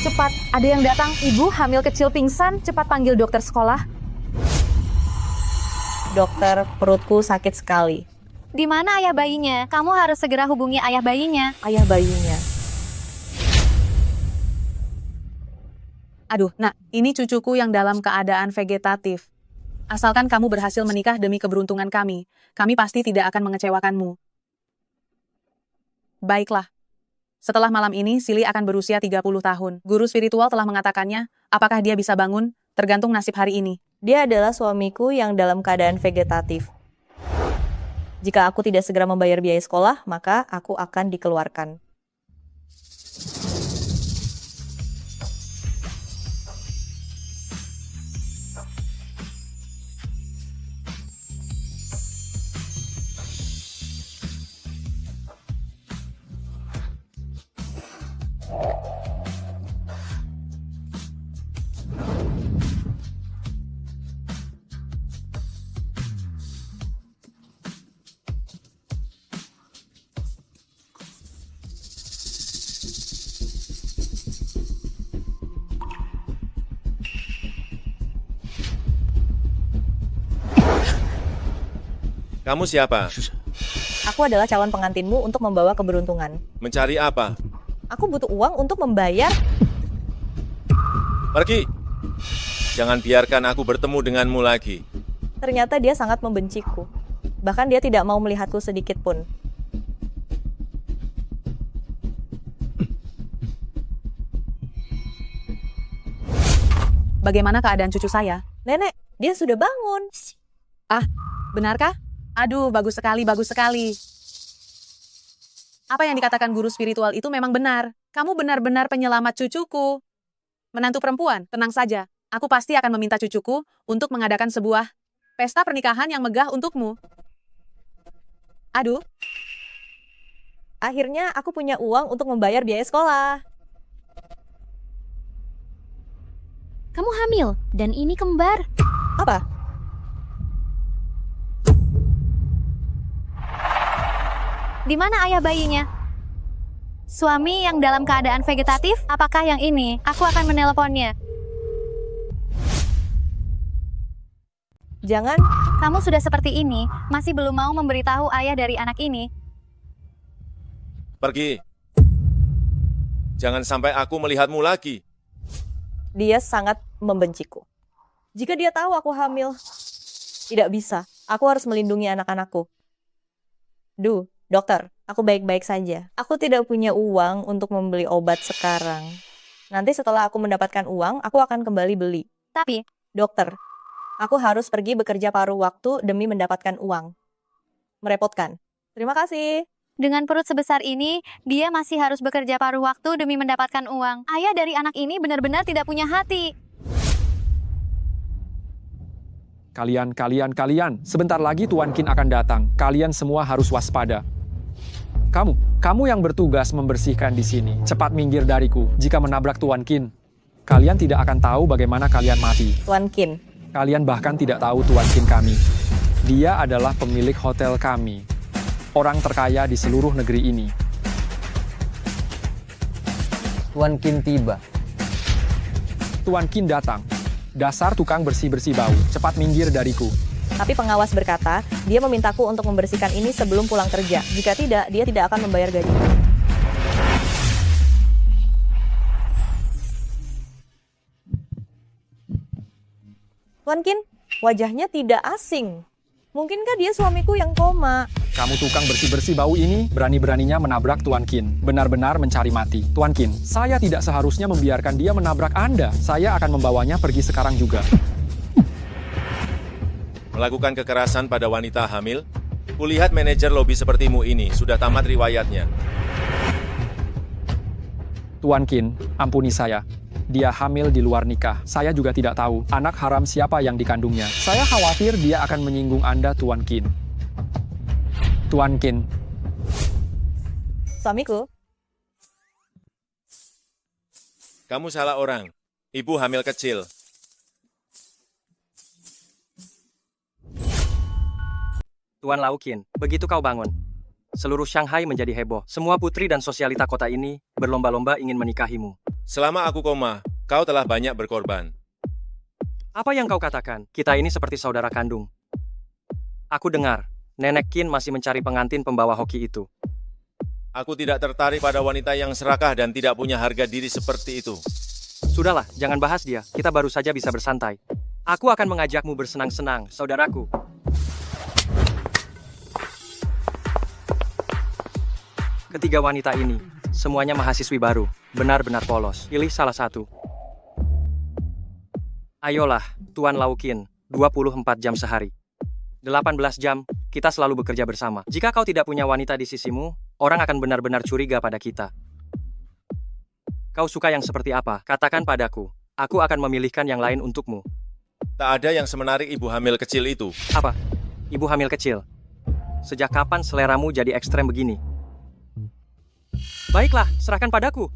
cepat, ada yang datang. Ibu hamil kecil pingsan, cepat panggil dokter sekolah. Dokter, perutku sakit sekali. Di mana ayah bayinya? Kamu harus segera hubungi ayah bayinya. Ayah bayinya. Aduh, nak, ini cucuku yang dalam keadaan vegetatif. Asalkan kamu berhasil menikah demi keberuntungan kami pasti tidak akan mengecewakanmu. Baiklah. Setelah malam ini, Silly akan berusia 30 tahun. Guru spiritual telah mengatakannya, apakah dia bisa bangun, tergantung nasib hari ini. Dia adalah suamiku yang dalam keadaan vegetatif. Jika aku tidak segera membayar biaya sekolah, maka aku akan dikeluarkan. Kamu siapa? Aku adalah calon pengantinmu untuk membawa keberuntungan. Mencari apa? Aku butuh uang untuk membayar. Pergi! Jangan biarkan aku bertemu denganmu lagi. Ternyata dia sangat membenciku. Bahkan dia tidak mau melihatku sedikit pun. Bagaimana keadaan cucu saya? Nenek, dia sudah bangun. Ah, benarkah? Aduh, bagus sekali, bagus sekali. Apa yang dikatakan guru spiritual itu memang benar. Kamu benar-benar penyelamat cucuku. Menantu perempuan, tenang saja. Aku pasti akan meminta cucuku untuk mengadakan sebuah pesta pernikahan yang megah untukmu. Aduh, Akhirnya aku punya uang untuk membayar biaya sekolah. Kamu hamil, dan ini kembar. Apa? Di mana ayah bayinya? Suami yang dalam keadaan vegetatif? Apakah yang ini? Aku akan meneleponnya. Jangan. Kamu sudah seperti ini, masih belum mau memberitahu ayah dari anak ini. Pergi. Jangan sampai aku melihatmu lagi. Dia sangat membenciku. Jika dia tahu aku hamil, tidak bisa. Aku harus melindungi anak-anakku. Dokter, aku baik-baik saja. Aku tidak punya uang untuk membeli obat sekarang. Nanti setelah aku mendapatkan uang, aku akan kembali beli. Tapi, Dokter, aku harus pergi bekerja paruh waktu demi mendapatkan uang. Merepotkan. Terima kasih. dengan perut sebesar ini, dia masih harus bekerja paruh waktu demi mendapatkan uang. Ayah dari anak ini benar-benar tidak punya hati. Kalian, sebentar lagi Tuan Qin akan datang. Kalian semua harus waspada. Kamu yang bertugas membersihkan di sini. Cepat minggir dariku. Jika menabrak Tuan Qin, kalian tidak akan tahu bagaimana kalian mati. Tuan Qin. Kalian bahkan tidak tahu Tuan Qin kami. Dia adalah pemilik hotel kami. Orang terkaya di seluruh negeri ini. Tuan Qin tiba. Tuan Qin datang. Dasar tukang bersih-bersih bau. Cepat minggir dariku. Tapi pengawas berkata, dia memintaku untuk membersihkan ini sebelum pulang kerja. Jika tidak, dia tidak akan membayar gaji. Tuan Qin, wajahnya tidak asing. Mungkinkah dia suamiku yang koma? Kamu tukang bersih-bersih bau ini berani-beraninya menabrak Tuan Qin. Benar-benar mencari mati. Tuan Qin, saya tidak seharusnya membiarkan dia menabrak Anda. Saya akan membawanya pergi sekarang juga. Melakukan kekerasan pada wanita hamil? Kulihat manajer lobi sepertimu ini sudah tamat riwayatnya. Tuan Qin, ampuni saya. Dia hamil di luar nikah. Saya juga tidak tahu anak haram siapa yang dikandungnya. Saya khawatir dia akan menyinggung Anda, Tuan Qin. Tuan Qin. Suamiku? Kamu salah orang. Ibu hamil kecil. Tuan Lau Qin, begitu kau bangun. Seluruh Shanghai menjadi heboh. Semua putri dan sosialita kota ini berlomba-lomba ingin menikahimu. Selama aku koma, kau telah banyak berkorban. Apa yang kau katakan? Kita ini seperti saudara kandung. Aku dengar, Nenek Qin masih mencari pengantin pembawa hoki itu. Aku tidak tertarik pada wanita yang serakah dan tidak punya harga diri seperti itu. Sudahlah, jangan bahas dia. Kita baru saja bisa bersantai. Aku akan mengajakmu bersenang-senang, saudaraku. Ketiga wanita ini, semuanya mahasiswi baru, benar-benar polos. Pilih salah satu. Ayolah, Tuan Laukin, 24 jam sehari. 18 jam, kita selalu bekerja bersama. Jika kau tidak punya wanita di sisimu, orang akan benar-benar curiga pada kita. Kau suka yang seperti apa? Katakan padaku. Aku akan memilihkan yang lain untukmu. Tak ada yang semenarik ibu hamil kecil itu. Apa? Ibu hamil kecil? Sejak kapan seleramu jadi ekstrem begini? Baiklah, serahkan padaku.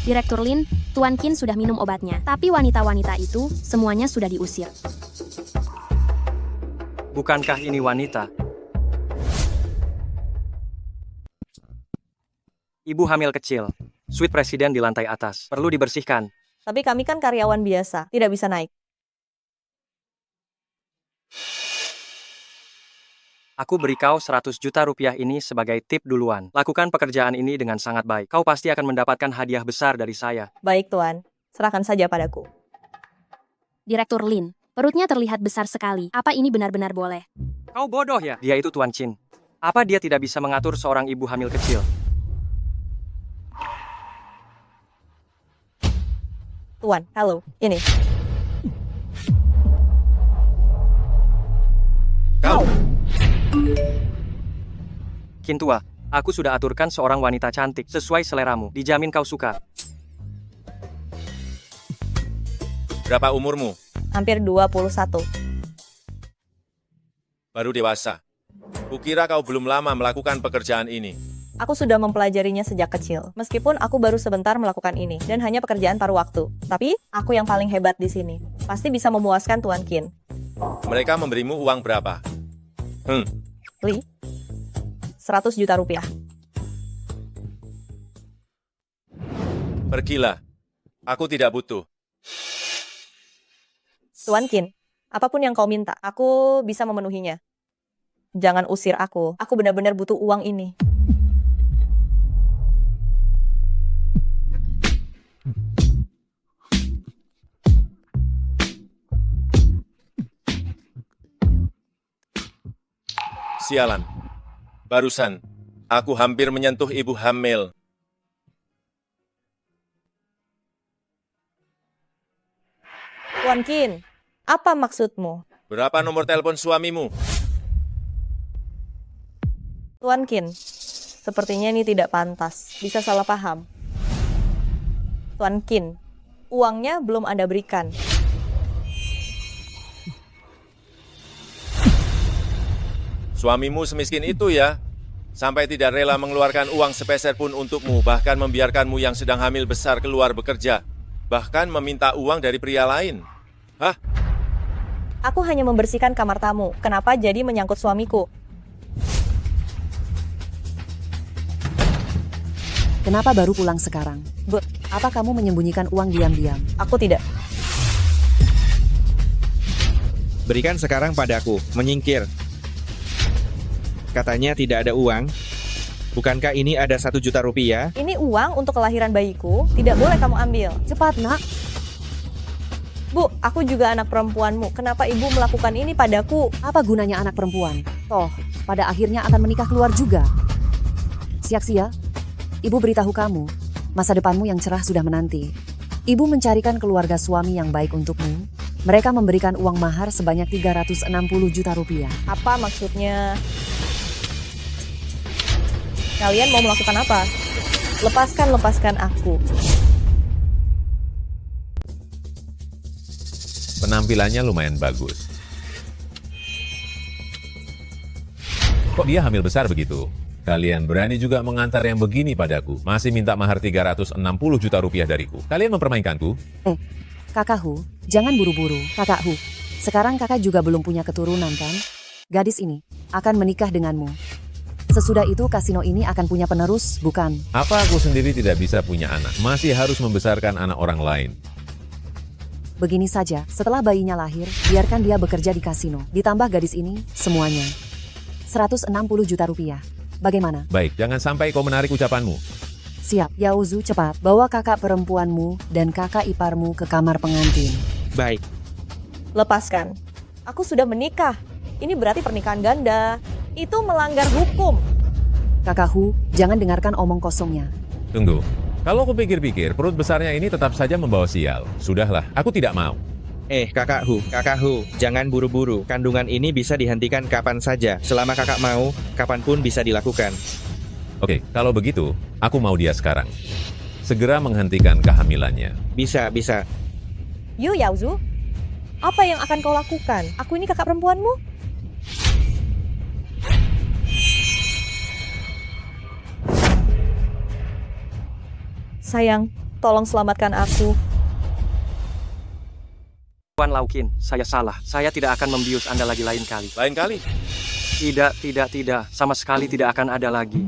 Direktur Lin, Tuan Qin sudah minum obatnya. Tapi wanita-wanita itu semuanya sudah diusir. Bukankah ini wanita? Ibu hamil kecil. Suite presiden di lantai atas. Perlu dibersihkan. Tapi kami kan karyawan biasa, tidak bisa naik. Aku beri kau 100 juta rupiah ini sebagai tip duluan. Lakukan pekerjaan ini dengan sangat baik. Kau pasti akan mendapatkan hadiah besar dari saya. Baik, Tuan. Serahkan saja padaku. Direktur Lin, perutnya terlihat besar sekali. Apa ini benar-benar boleh? Kau bodoh ya? Dia itu Tuan Qin. Apa dia tidak bisa mengatur seorang ibu hamil kecil? Tuan, halo. Ini. Kau! Qin tua, aku sudah aturkan seorang wanita cantik sesuai seleramu. Dijamin kau suka. Berapa umurmu? Hampir 21. Baru dewasa. Kukira kau belum lama melakukan pekerjaan ini. Aku sudah mempelajarinya sejak kecil. Meskipun aku baru sebentar melakukan ini dan hanya pekerjaan paruh waktu. Tapi, aku yang paling hebat di sini. Pasti bisa memuaskan Tuan Qin. Mereka memberimu uang berapa? Li, 100 juta rupiah. Pergilah. Aku tidak butuh. Tuan Qin, apapun yang kau minta, aku bisa memenuhinya. Jangan usir aku. Aku benar-benar butuh uang ini. Sialan. Barusan, aku hampir menyentuh ibu hamil. Tuan Qin, apa maksudmu? Berapa nomor telepon suamimu? Tuan Qin, sepertinya ini tidak pantas. Bisa salah paham. Tuan Qin, uangnya belum Anda berikan. Suamimu semiskin itu ya? Sampai tidak rela mengeluarkan uang sepeser pun untukmu, bahkan membiarkanmu yang sedang hamil besar keluar bekerja. Bahkan meminta uang dari pria lain. Hah? Aku hanya membersihkan kamar tamu. Kenapa jadi menyangkut suamiku? Kenapa baru pulang sekarang? Bu, Apa kamu menyembunyikan uang diam-diam? aku tidak. Berikan sekarang padaku, menyingkir. Katanya tidak ada uang. Bukankah ini ada 1 juta rupiah? Ini uang untuk kelahiran bayiku. Tidak boleh kamu ambil. Cepat, nak. Bu, aku juga anak perempuanmu. Kenapa ibu melakukan ini padaku? Apa gunanya anak perempuan? Toh, pada akhirnya akan menikah keluar juga. Siak-sia, ibu beritahu kamu, masa depanmu yang cerah sudah menanti. Ibu mencarikan keluarga suami yang baik untukmu. Mereka memberikan uang mahar sebanyak 360 juta rupiah. Apa maksudnya? Kalian mau melakukan apa? Lepaskan aku. Penampilannya lumayan bagus. Kok dia hamil besar begitu? Kalian berani juga mengantar yang begini padaku. Masih minta mahar 360 juta rupiah dariku. Kalian mempermainkanku? Kakak Hu, jangan buru-buru. Kakak Hu, sekarang kakak juga belum punya keturunan kan? Gadis ini akan menikah denganmu. Sesudah itu kasino ini akan punya penerus, bukan? Apa aku sendiri tidak bisa punya anak? Masih harus membesarkan anak orang lain. Begini saja, setelah bayinya lahir, biarkan dia bekerja di kasino. Ditambah gadis ini, semuanya. 160 juta rupiah. Bagaimana? Baik, jangan sampai kau menarik ucapanmu. Siap, Yaozu, cepat. Bawa kakak perempuanmu dan kakak iparmu ke kamar pengantin. Baik. Lepaskan. Aku sudah menikah. Ini berarti pernikahan ganda. Itu melanggar hukum. Kakak Hu, jangan dengarkan omong kosongnya. Tunggu. Kalau aku pikir-pikir, perut besarnya ini tetap saja membawa sial. Sudahlah, aku tidak mau. Kakak Hu, jangan buru-buru. Kandungan ini bisa dihentikan kapan saja. Selama kakak mau, kapanpun bisa dilakukan. Oke, kalau begitu, aku mau dia sekarang. Segera menghentikan kehamilannya. Bisa. Yu Yaozu, apa yang akan kau lakukan? Aku ini kakak perempuanmu. Sayang, tolong selamatkan aku. Tuan Laukin, saya salah. Saya tidak akan membius Anda lagi lain kali. Lain kali? Tidak. Sama sekali tidak akan ada lagi.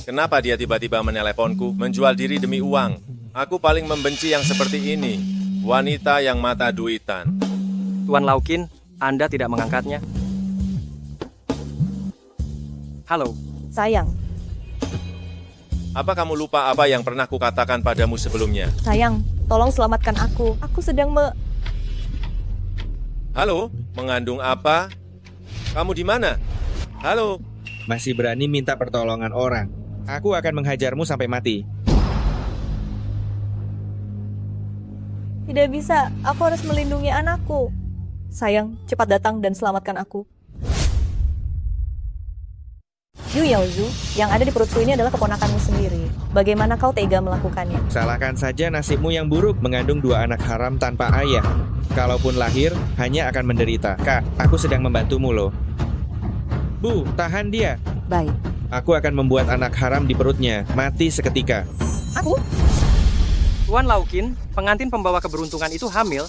Kenapa dia tiba-tiba meneleponku, menjual diri demi uang? Aku paling membenci yang seperti ini. Wanita yang mata duitan. Tuan Laukin, Anda tidak mengangkatnya? Halo. Sayang, Apa kamu lupa apa yang pernah kukatakan padamu sebelumnya? sayang, tolong selamatkan aku. Aku sedang Halo, mengandung apa? Kamu di mana? Halo. Masih berani minta pertolongan orang. Aku akan menghajarmu sampai mati. Tidak bisa, aku harus melindungi anakku. Sayang, cepat datang dan selamatkan aku. Yu Yaozu, yang ada di perutku ini adalah keponakanmu sendiri. Bagaimana kau tega melakukannya? Salahkan saja nasibmu yang buruk mengandung 2 anak haram tanpa ayah. Kalaupun lahir, hanya akan menderita. Kak, aku sedang membantumu loh. Bu, tahan dia. Baik. Aku akan membuat anak haram di perutnya mati seketika. Aku? Tuan Laukin, pengantin pembawa keberuntungan itu hamil.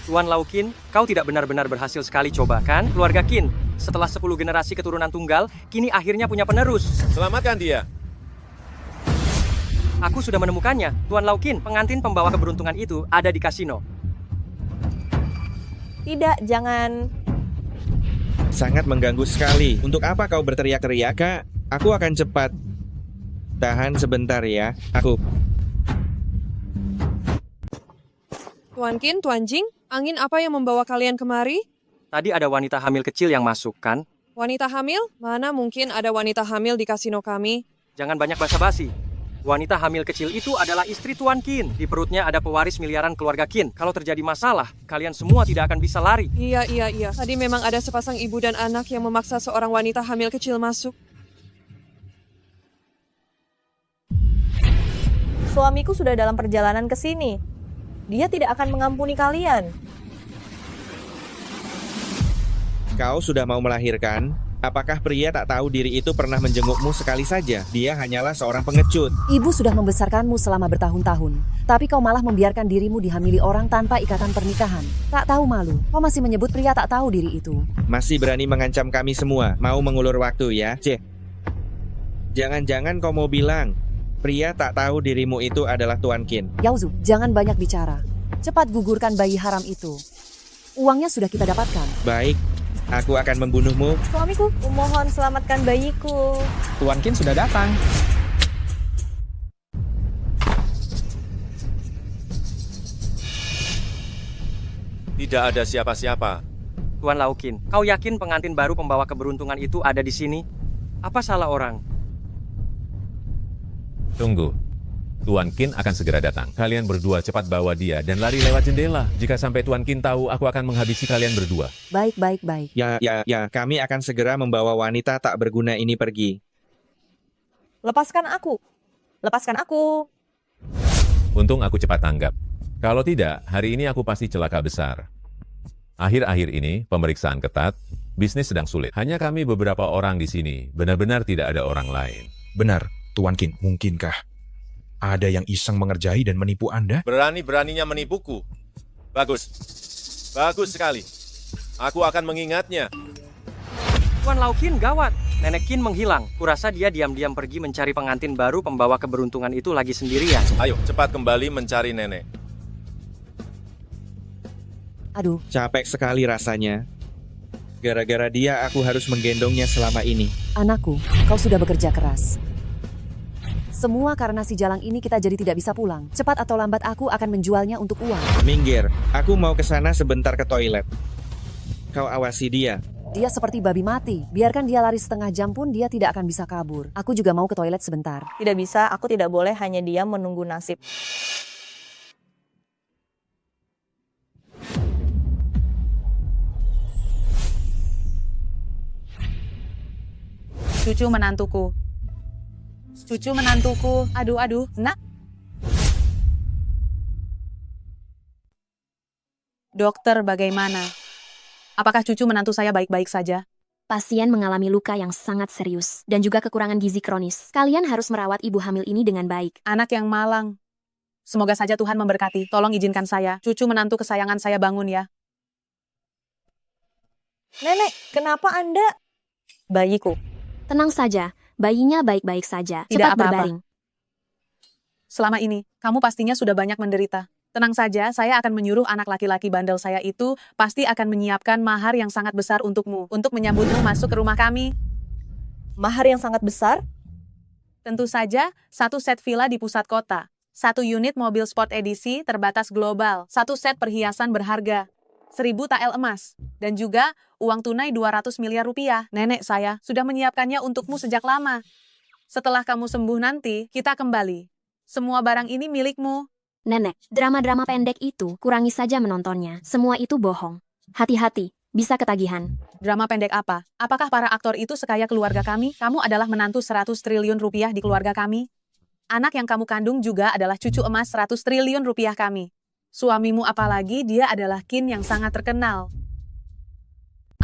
Tuan Laukin, kau tidak benar-benar berhasil sekali coba kan? Keluarga Qin, setelah 10 generasi keturunan tunggal, kini akhirnya punya penerus. Selamatkan dia. Aku sudah menemukannya. Tuan Laukin, pengantin pembawa keberuntungan itu ada di kasino. Tidak, jangan. Sangat mengganggu sekali. Untuk apa kau berteriak-teriak, Kak? Aku akan cepat. Tahan sebentar ya. Aku. Tuan Qin, Tuan Jing, angin apa yang membawa kalian kemari? Tadi ada wanita hamil kecil yang masuk, kan? Wanita hamil? Mana mungkin ada wanita hamil di kasino kami? Jangan banyak basa-basi. Wanita hamil kecil itu adalah istri Tuan Qin. Di perutnya ada pewaris miliaran keluarga Qin. Kalau terjadi masalah, kalian semua tidak akan bisa lari. Iya. Tadi memang ada sepasang ibu dan anak yang memaksa seorang wanita hamil kecil masuk. Suamiku sudah dalam perjalanan ke sini. Dia tidak akan mengampuni kalian. Kau sudah mau melahirkan? Apakah pria tak tahu diri itu pernah menjengukmu sekali saja? Dia hanyalah seorang pengecut. Ibu sudah membesarkanmu selama bertahun-tahun. Tapi kau malah membiarkan dirimu dihamili orang tanpa ikatan pernikahan. Tak tahu malu. Kau masih menyebut pria tak tahu diri itu. Masih berani mengancam kami semua. Mau mengulur waktu ya, Ceh. Jangan-jangan kau mau bilang pria tak tahu dirimu itu adalah Tuan Qin. Yaozu, jangan banyak bicara. Cepat gugurkan bayi haram itu. Uangnya sudah kita dapatkan. Baik, aku akan membunuhmu. Suamiku, mohon selamatkan bayiku. Tuan Qin sudah datang. Tidak ada siapa-siapa. Tuan Laukin, kau yakin pengantin baru pembawa keberuntungan itu ada di sini? Apa salah orang? Tunggu. Tuan Qin akan segera datang. Kalian berdua cepat bawa dia dan lari lewat jendela. Jika sampai Tuan Qin tahu, aku akan menghabisi kalian berdua. Baik. Ya, kami akan segera membawa wanita tak berguna ini pergi. Lepaskan aku. Untung aku cepat tanggap. Kalau tidak, hari ini aku pasti celaka besar. Akhir-akhir ini, pemeriksaan ketat, bisnis sedang sulit. Hanya kami beberapa orang di sini, benar-benar tidak ada orang lain. Benar, Tuan Qin, mungkinkah ada yang iseng mengerjai dan menipu Anda? Berani-beraninya menipuku. Bagus. Bagus sekali. Aku akan mengingatnya. Tuan Laukin, gawat. Nenek Qin menghilang. Kurasa dia diam-diam pergi mencari pengantin baru pembawa keberuntungan itu lagi sendirian. Ayo, cepat kembali mencari nenek. Aduh, Capek sekali rasanya. Gara-gara dia aku harus menggendongnya selama ini. anakku, kau sudah bekerja keras. Semua karena si Jalang ini kita jadi tidak bisa pulang. Cepat atau lambat aku akan menjualnya untuk uang. Minggir, aku mau ke sana sebentar ke toilet. Kau awasi dia. Dia seperti babi mati. Biarkan dia lari setengah jam pun dia tidak akan bisa kabur. Aku juga mau ke toilet sebentar. Tidak bisa, aku tidak boleh hanya diam menunggu nasib. Cucu menantuku. Cucu menantuku. Aduh, nak. Dokter, bagaimana? Apakah cucu menantu saya baik-baik saja? Pasien mengalami luka yang sangat serius dan juga kekurangan gizi kronis. Kalian harus merawat ibu hamil ini dengan baik. Anak yang malang. Semoga saja Tuhan memberkati. Tolong izinkan saya, cucu menantu kesayangan saya bangun ya. Nenek, kenapa Anda? Bayiku. Tenang saja, bayinya baik-baik saja. Tidak Cepat apa-apa. berbaring. Selama ini, kamu pastinya sudah banyak menderita. Tenang saja, saya akan menyuruh anak laki-laki bandel saya itu pasti akan menyiapkan mahar yang sangat besar untukmu, untuk menyambutmu masuk ke rumah kami. Mahar yang sangat besar? Tentu saja, 1 set villa di pusat kota, 1 unit mobil sport edisi terbatas global, 1 set perhiasan berharga, 1.000 tael emas, dan juga uang tunai 200 miliar rupiah. Nenek saya sudah menyiapkannya untukmu sejak lama. Setelah kamu sembuh nanti, kita kembali. Semua barang ini milikmu. Nenek, drama-drama pendek itu kurangi saja menontonnya. Semua itu bohong. Hati-hati, bisa ketagihan. Drama pendek apa? Apakah para aktor itu sekaya keluarga kami? Kamu adalah menantu 100 triliun rupiah di keluarga kami. Anak yang kamu kandung juga adalah cucu emas 100 triliun rupiah kami. Suamimu apalagi dia adalah Qin yang sangat terkenal.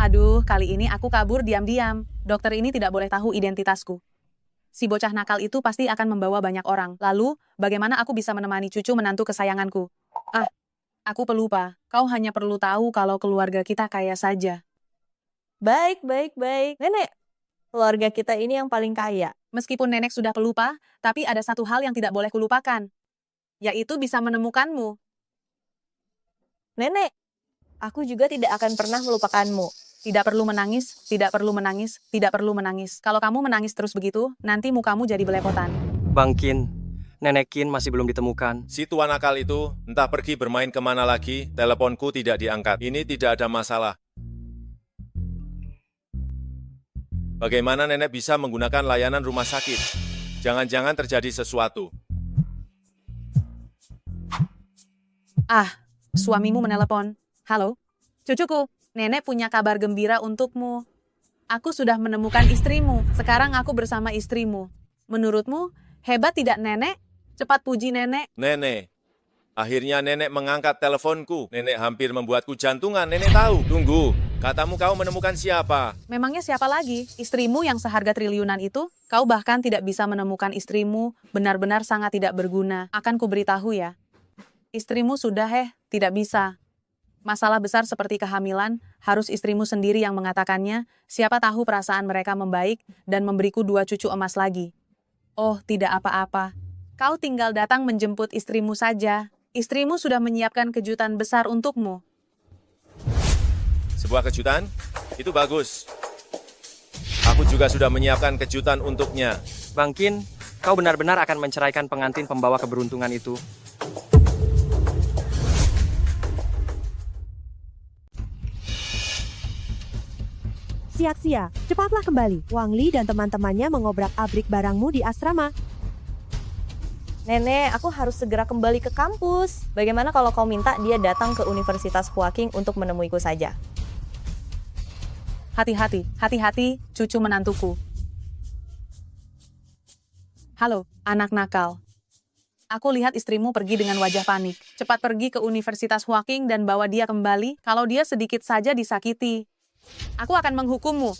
Aduh, kali ini aku kabur diam-diam. Dokter ini tidak boleh tahu identitasku. Si bocah nakal itu pasti akan membawa banyak orang. Lalu, bagaimana aku bisa menemani cucu menantu kesayanganku? Ah, aku pelupa. Kau hanya perlu tahu kalau keluarga kita kaya saja. Baik. Nenek, keluarga kita ini yang paling kaya. Meskipun nenek sudah pelupa, tapi ada satu hal yang tidak boleh kulupakan, yaitu bisa menemukanmu. Nenek, aku juga tidak akan pernah melupakanmu. Tidak perlu menangis, tidak perlu menangis, tidak perlu menangis. Kalau kamu menangis terus begitu, nanti mukamu jadi belepotan. Bang Qin, Nenek Qin masih belum ditemukan. Si tua nakal itu entah pergi bermain kemana lagi, teleponku tidak diangkat. Ini tidak ada masalah. Bagaimana nenek bisa menggunakan layanan rumah sakit? Jangan-jangan terjadi sesuatu. Ah, suamimu menelepon. Halo, cucuku, nenek punya kabar gembira untukmu. Aku sudah menemukan istrimu. Sekarang aku bersama istrimu. Menurutmu, hebat tidak nenek? Cepat puji nenek. Nenek. Akhirnya nenek mengangkat teleponku. Nenek hampir membuatku jantungan. Nenek tahu. Tunggu. Katamu kau menemukan siapa? Memangnya siapa lagi? Istrimu yang seharga triliunan itu? Kau bahkan tidak bisa menemukan istrimu. Benar-benar sangat tidak berguna. Akan kuberitahu ya. Istrimu sudah tidak bisa. Masalah besar seperti kehamilan, harus istrimu sendiri yang mengatakannya. Siapa tahu perasaan mereka membaik dan memberiku 2 cucu emas lagi. Oh, tidak apa-apa. Kau tinggal datang menjemput istrimu saja. Istrimu sudah menyiapkan kejutan besar untukmu. Sebuah kejutan? Itu bagus. Aku juga sudah menyiapkan kejutan untuknya. Bang Qin, kau benar-benar akan menceraikan pengantin pembawa keberuntungan itu. Sia-sia, cepatlah kembali. Wang Li dan teman-temannya mengobrak-abrik barangmu di asrama. Nenek, aku harus segera kembali ke kampus. Bagaimana kalau kau minta dia datang ke Universitas Huaking untuk menemuiku saja? Hati-hati, cucu menantuku. Halo, anak nakal. Aku lihat istrimu pergi dengan wajah panik. Cepat pergi ke Universitas Huaking dan bawa dia kembali. Kalau dia sedikit saja disakiti, aku akan menghukummu.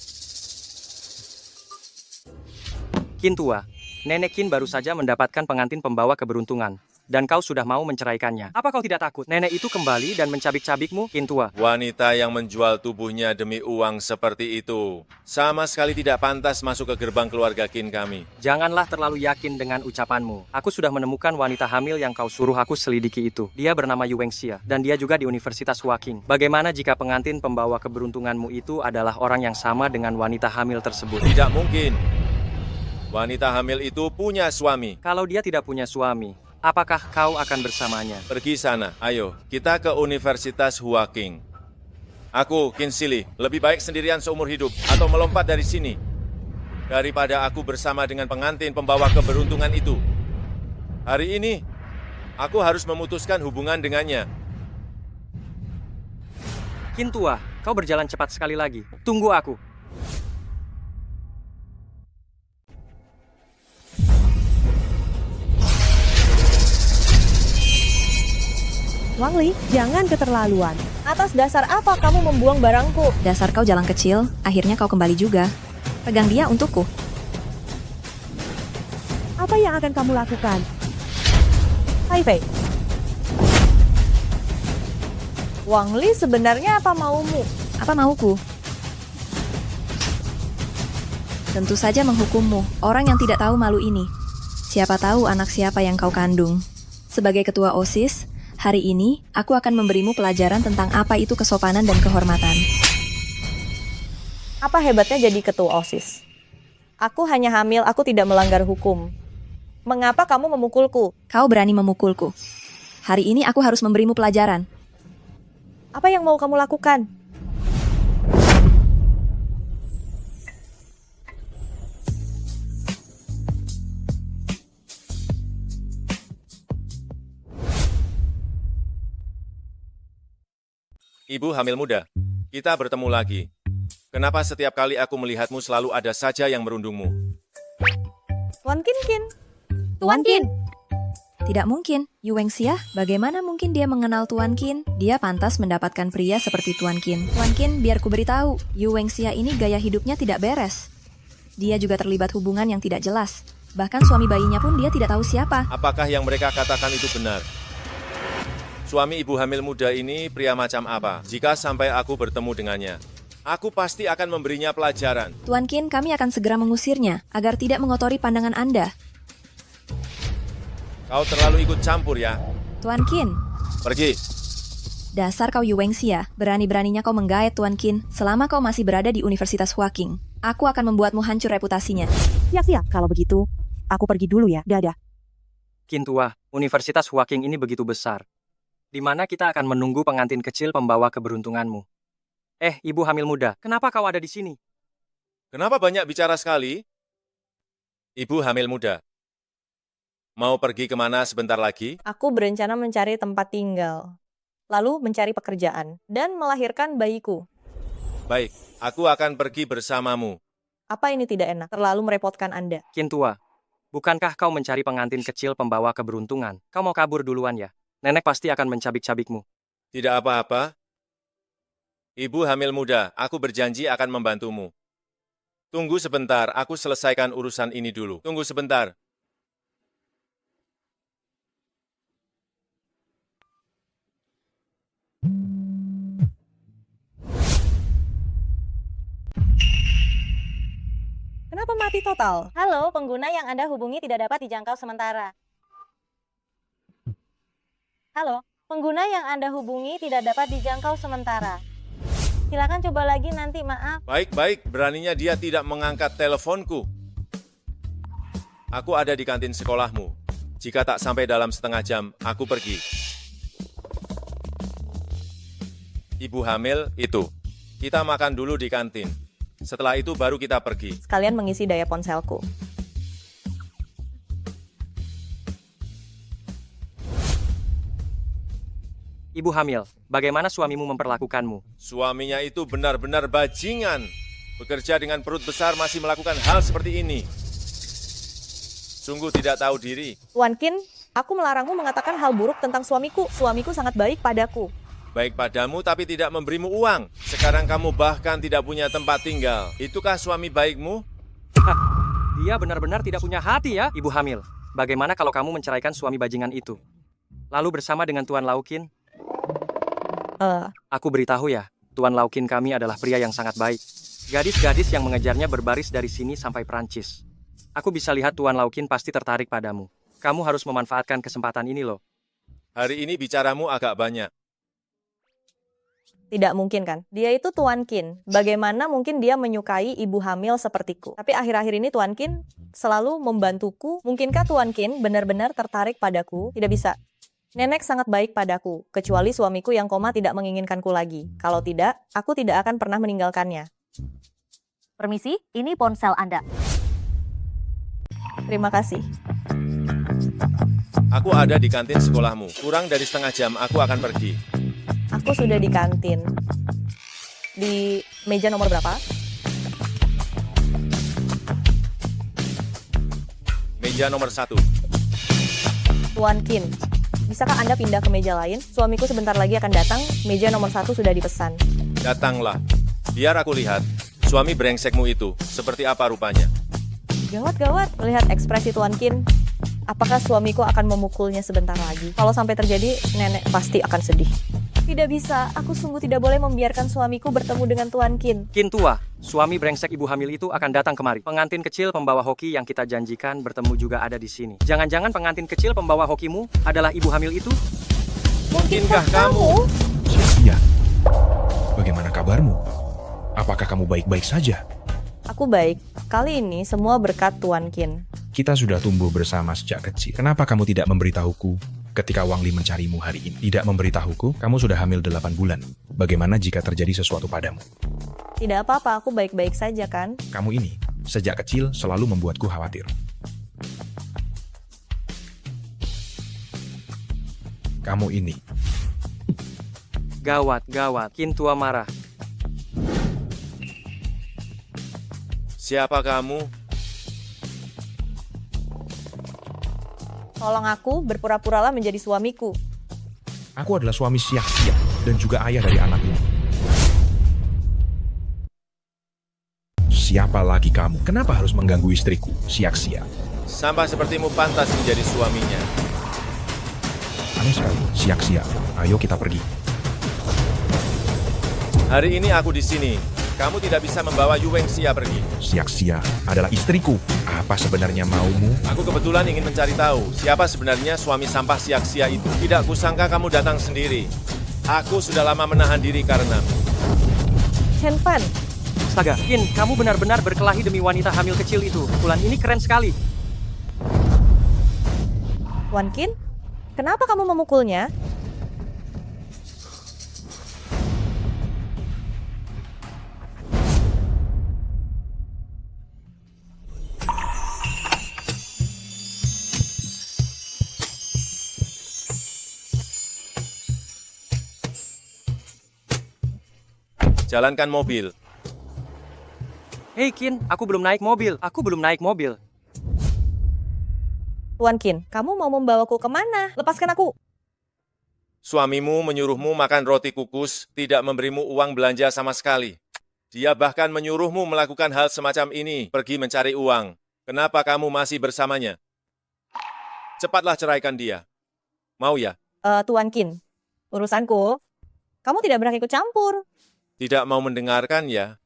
Qin tua, Nenek Qin baru saja mendapatkan pengantin pembawa keberuntungan. dan kau sudah mau menceraikannya. Apa kau tidak takut nenek itu kembali dan mencabik-cabikmu, Qin tua? Wanita yang menjual tubuhnya demi uang seperti itu sama sekali tidak pantas masuk ke gerbang keluarga Qin kami. Janganlah terlalu yakin dengan ucapanmu. Aku sudah menemukan wanita hamil yang kau suruh aku selidiki itu. Dia bernama Yu Wengxia, dan dia juga di Universitas Huaqing. Bagaimana jika pengantin pembawa keberuntunganmu itu adalah orang yang sama dengan wanita hamil tersebut? Tidak mungkin. Wanita hamil itu punya suami. Kalau dia tidak punya suami, apakah kau akan bersamanya? Pergi sana, ayo, kita ke Universitas Huaqing. Aku, Qin Sili, lebih baik sendirian seumur hidup atau melompat dari sini daripada aku bersama dengan pengantin pembawa keberuntungan itu. Hari ini, aku harus memutuskan hubungan dengannya. Qin tua, kau berjalan cepat sekali lagi. Tunggu aku. Wang Li, jangan keterlaluan. Atas dasar apa kamu membuang barangku? Dasar kau jalan kecil, akhirnya kau kembali juga. Pegang dia untukku. Apa yang akan kamu lakukan? Hai Fei. Wang Li, sebenarnya apa maumu? Apa mauku? Tentu saja menghukummu, orang yang tidak tahu malu ini. Siapa tahu anak siapa yang kau kandung. Sebagai ketua OSIS, hari ini aku akan memberimu pelajaran tentang apa itu kesopanan dan kehormatan. Apa hebatnya jadi ketua OSIS? Aku hanya hamil, aku tidak melanggar hukum. Mengapa kamu memukulku? Kau berani memukulku. Hari ini aku harus memberimu pelajaran. Apa yang mau kamu lakukan? Ibu hamil muda, kita bertemu lagi. Kenapa setiap kali aku melihatmu selalu ada saja yang merundungmu? Tuan Qin. Tuan Qin. Tidak mungkin. Yu Wengxia, bagaimana mungkin dia mengenal Tuan Qin? Dia pantas mendapatkan pria seperti Tuan Qin. Tuan Qin, biar ku beritahu, Yu Wengxia ini gaya hidupnya tidak beres. Dia juga terlibat hubungan yang tidak jelas. Bahkan suami bayinya pun dia tidak tahu siapa. Apakah yang mereka katakan itu benar? Suami ibu hamil muda ini pria macam apa? Jika sampai aku bertemu dengannya, aku pasti akan memberinya pelajaran. Tuan Qin, kami akan segera mengusirnya, agar tidak mengotori pandangan Anda. Kau terlalu ikut campur ya. Tuan Qin. Pergi. Dasar kau Yu Wengxia, berani-beraninya kau menggait Tuan Qin selama kau masih berada di Universitas Huaqing. Aku akan membuatmu hancur reputasinya. Siap-siap, kalau begitu, aku pergi dulu ya, dadah. Qin tua, Universitas Huaqing ini begitu besar, di mana kita akan menunggu pengantin kecil pembawa keberuntunganmu. Ibu hamil muda, kenapa kau ada di sini? Kenapa banyak bicara sekali? Ibu hamil muda, mau pergi kemana sebentar lagi? Aku berencana mencari tempat tinggal, lalu mencari pekerjaan, dan melahirkan bayiku. Baik, aku akan pergi bersamamu. Apa ini tidak enak? Terlalu merepotkan Anda. Qin tua, bukankah kau mencari pengantin kecil pembawa keberuntungan? Kau mau kabur duluan ya? Nenek pasti akan mencabik-cabikmu. Tidak apa-apa. Ibu hamil muda, aku berjanji akan membantumu. Tunggu sebentar, aku selesaikan urusan ini dulu. Tunggu sebentar. Kenapa mati total? Halo, pengguna yang Anda hubungi tidak dapat dijangkau sementara. Halo, pengguna yang Anda hubungi tidak dapat dijangkau sementara. Silakan coba lagi nanti, maaf. Baik, beraninya dia tidak mengangkat teleponku. Aku ada di kantin sekolahmu. Jika tak sampai dalam setengah jam, aku pergi. Ibu hamil itu, kita makan dulu di kantin. Setelah itu baru kita pergi. Sekalian mengisi daya ponselku. Ibu hamil, bagaimana suamimu memperlakukanmu? Suaminya itu benar-benar bajingan. Bekerja dengan perut besar masih melakukan hal seperti ini. Sungguh tidak tahu diri. Tuan Qin, aku melarangmu mengatakan hal buruk tentang suamiku. Suamiku sangat baik padaku. Baik padamu tapi tidak memberimu uang. Sekarang kamu bahkan tidak punya tempat tinggal. Itukah suami baikmu? Dia benar-benar tidak punya hati ya, ibu hamil. Bagaimana kalau kamu menceraikan suami bajingan itu? Lalu bersama dengan Tuan Laukin, Eh, aku beritahu ya, Tuan Laukin kami adalah pria yang sangat baik. Gadis-gadis yang mengejarnya berbaris dari sini sampai Prancis. Aku bisa lihat Tuan Laukin pasti tertarik padamu. Kamu harus memanfaatkan kesempatan ini loh. Hari ini bicaramu agak banyak. Tidak mungkin kan? Dia itu Tuan Qin. Bagaimana mungkin dia menyukai ibu hamil sepertiku? Tapi akhir-akhir ini Tuan Qin selalu membantuku. Mungkinkah Tuan Qin benar-benar tertarik padaku? Tidak bisa. Nenek sangat baik padaku, kecuali suamiku yang koma tidak menginginkanku lagi. Kalau tidak, aku tidak akan pernah meninggalkannya. Permisi, ini ponsel Anda. Terima kasih. Aku ada di kantin sekolahmu. Kurang dari setengah jam aku akan pergi. Aku sudah di kantin. Di meja nomor berapa? Meja nomor 1. Tuan Qin, bisakah Anda pindah ke meja lain? Suamiku sebentar lagi akan datang, meja nomor 1 sudah dipesan. Datanglah. Biar aku lihat. Suami brengsekmu itu, seperti apa rupanya? Gawat-gawat melihat ekspresi Tuan Qin. Apakah suamiku akan memukulnya sebentar lagi? Kalau sampai terjadi, nenek pasti akan sedih. Tidak bisa, aku sungguh tidak boleh membiarkan suamiku bertemu dengan Tuan Qin. Qin tua, suami brengsek ibu hamil itu akan datang kemari. Pengantin kecil pembawa hoki yang kita janjikan bertemu juga ada di sini. Jangan-jangan pengantin kecil pembawa hokimu adalah ibu hamil itu? Mungkinkah kamu? Sia-sia. Bagaimana kabarmu? Apakah kamu baik-baik saja? Aku baik. Kali ini semua berkat Tuan Qin. Kita sudah tumbuh bersama sejak kecil. Kenapa kamu tidak memberitahuku ketika Wang Li mencarimu hari ini? Tidak memberitahuku, kamu sudah hamil 8 bulan. Bagaimana jika terjadi sesuatu padamu? Tidak apa-apa, aku baik-baik saja kan? Kamu ini, sejak kecil selalu membuatku khawatir. Kamu ini. Gawat, gawat. Qin tua marah. Siapa kamu? Tolong aku, berpura-puralah menjadi suamiku. Aku adalah suami Sia-sia dan juga ayah dari anak ini. Siapa lagi kamu? Kenapa harus mengganggu istriku, Sia-sia? Sampah sepertimu pantas menjadi suaminya. Aneh sekali, Sia-sia. Ayo kita pergi. Hari ini aku di sini. Kamu tidak bisa membawa Yu Wengxia pergi. Sia-sia adalah istriku. Apa sebenarnya maumu? Aku kebetulan ingin mencari tahu siapa sebenarnya suami sampah Sia-sia itu. Tidak kusangka kamu datang sendiri. Aku sudah lama menahan diri karena... Chen Fan. Astaga, Qin, kamu benar-benar berkelahi demi wanita hamil kecil itu. Pukulan ini keren sekali. Tuan Qin, kenapa kamu memukulnya? Jalankan mobil. Hei Qin, aku belum naik mobil. Aku belum naik mobil. Tuan Qin, kamu mau membawaku kemana? Lepaskan aku. Suamimu menyuruhmu makan roti kukus, tidak memberimu uang belanja sama sekali. Dia bahkan menyuruhmu melakukan hal semacam ini, pergi mencari uang. Kenapa kamu masih bersamanya? Cepatlah ceraikan dia. Mau ya? Tuan Qin, urusanku. Kamu tidak berhak ikut campur. Tidak mau mendengarkan ya?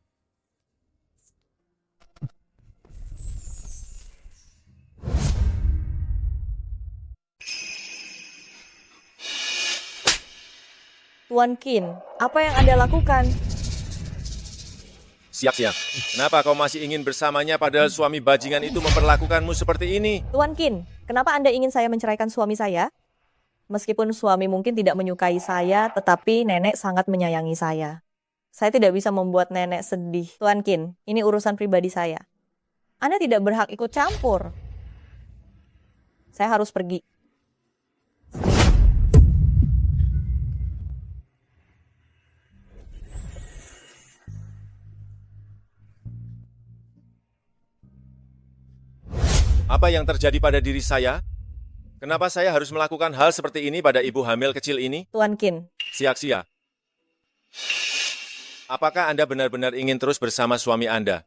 Tuan Qin, apa yang Anda lakukan? Siap-siap. Kenapa kau masih ingin bersamanya padahal suami bajingan itu memperlakukanmu seperti ini? Tuan Qin, kenapa Anda ingin saya menceraikan suami saya? Meskipun suami mungkin tidak menyukai saya, tetapi nenek sangat menyayangi saya. Saya tidak bisa membuat nenek sedih. Tuan Qin, ini urusan pribadi saya. Anda tidak berhak ikut campur. Saya harus pergi. Apa yang terjadi pada diri saya? Kenapa saya harus melakukan hal seperti ini pada ibu hamil kecil ini? Tuan Qin. Sia-sia. Apakah Anda benar-benar ingin terus bersama suami Anda?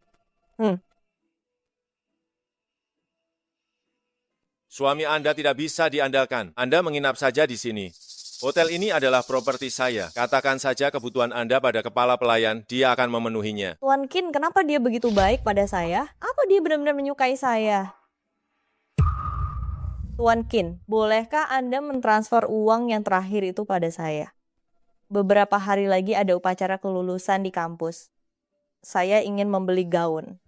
Suami Anda tidak bisa diandalkan. Anda menginap saja di sini. Hotel ini adalah properti saya. Katakan saja kebutuhan Anda pada kepala pelayan, dia akan memenuhinya. Tuan Qin, kenapa dia begitu baik pada saya? Apa dia benar-benar menyukai saya? Tuan Qin, bolehkah Anda mentransfer uang yang terakhir itu pada saya? Beberapa hari lagi ada upacara kelulusan di kampus. Saya ingin membeli gaun.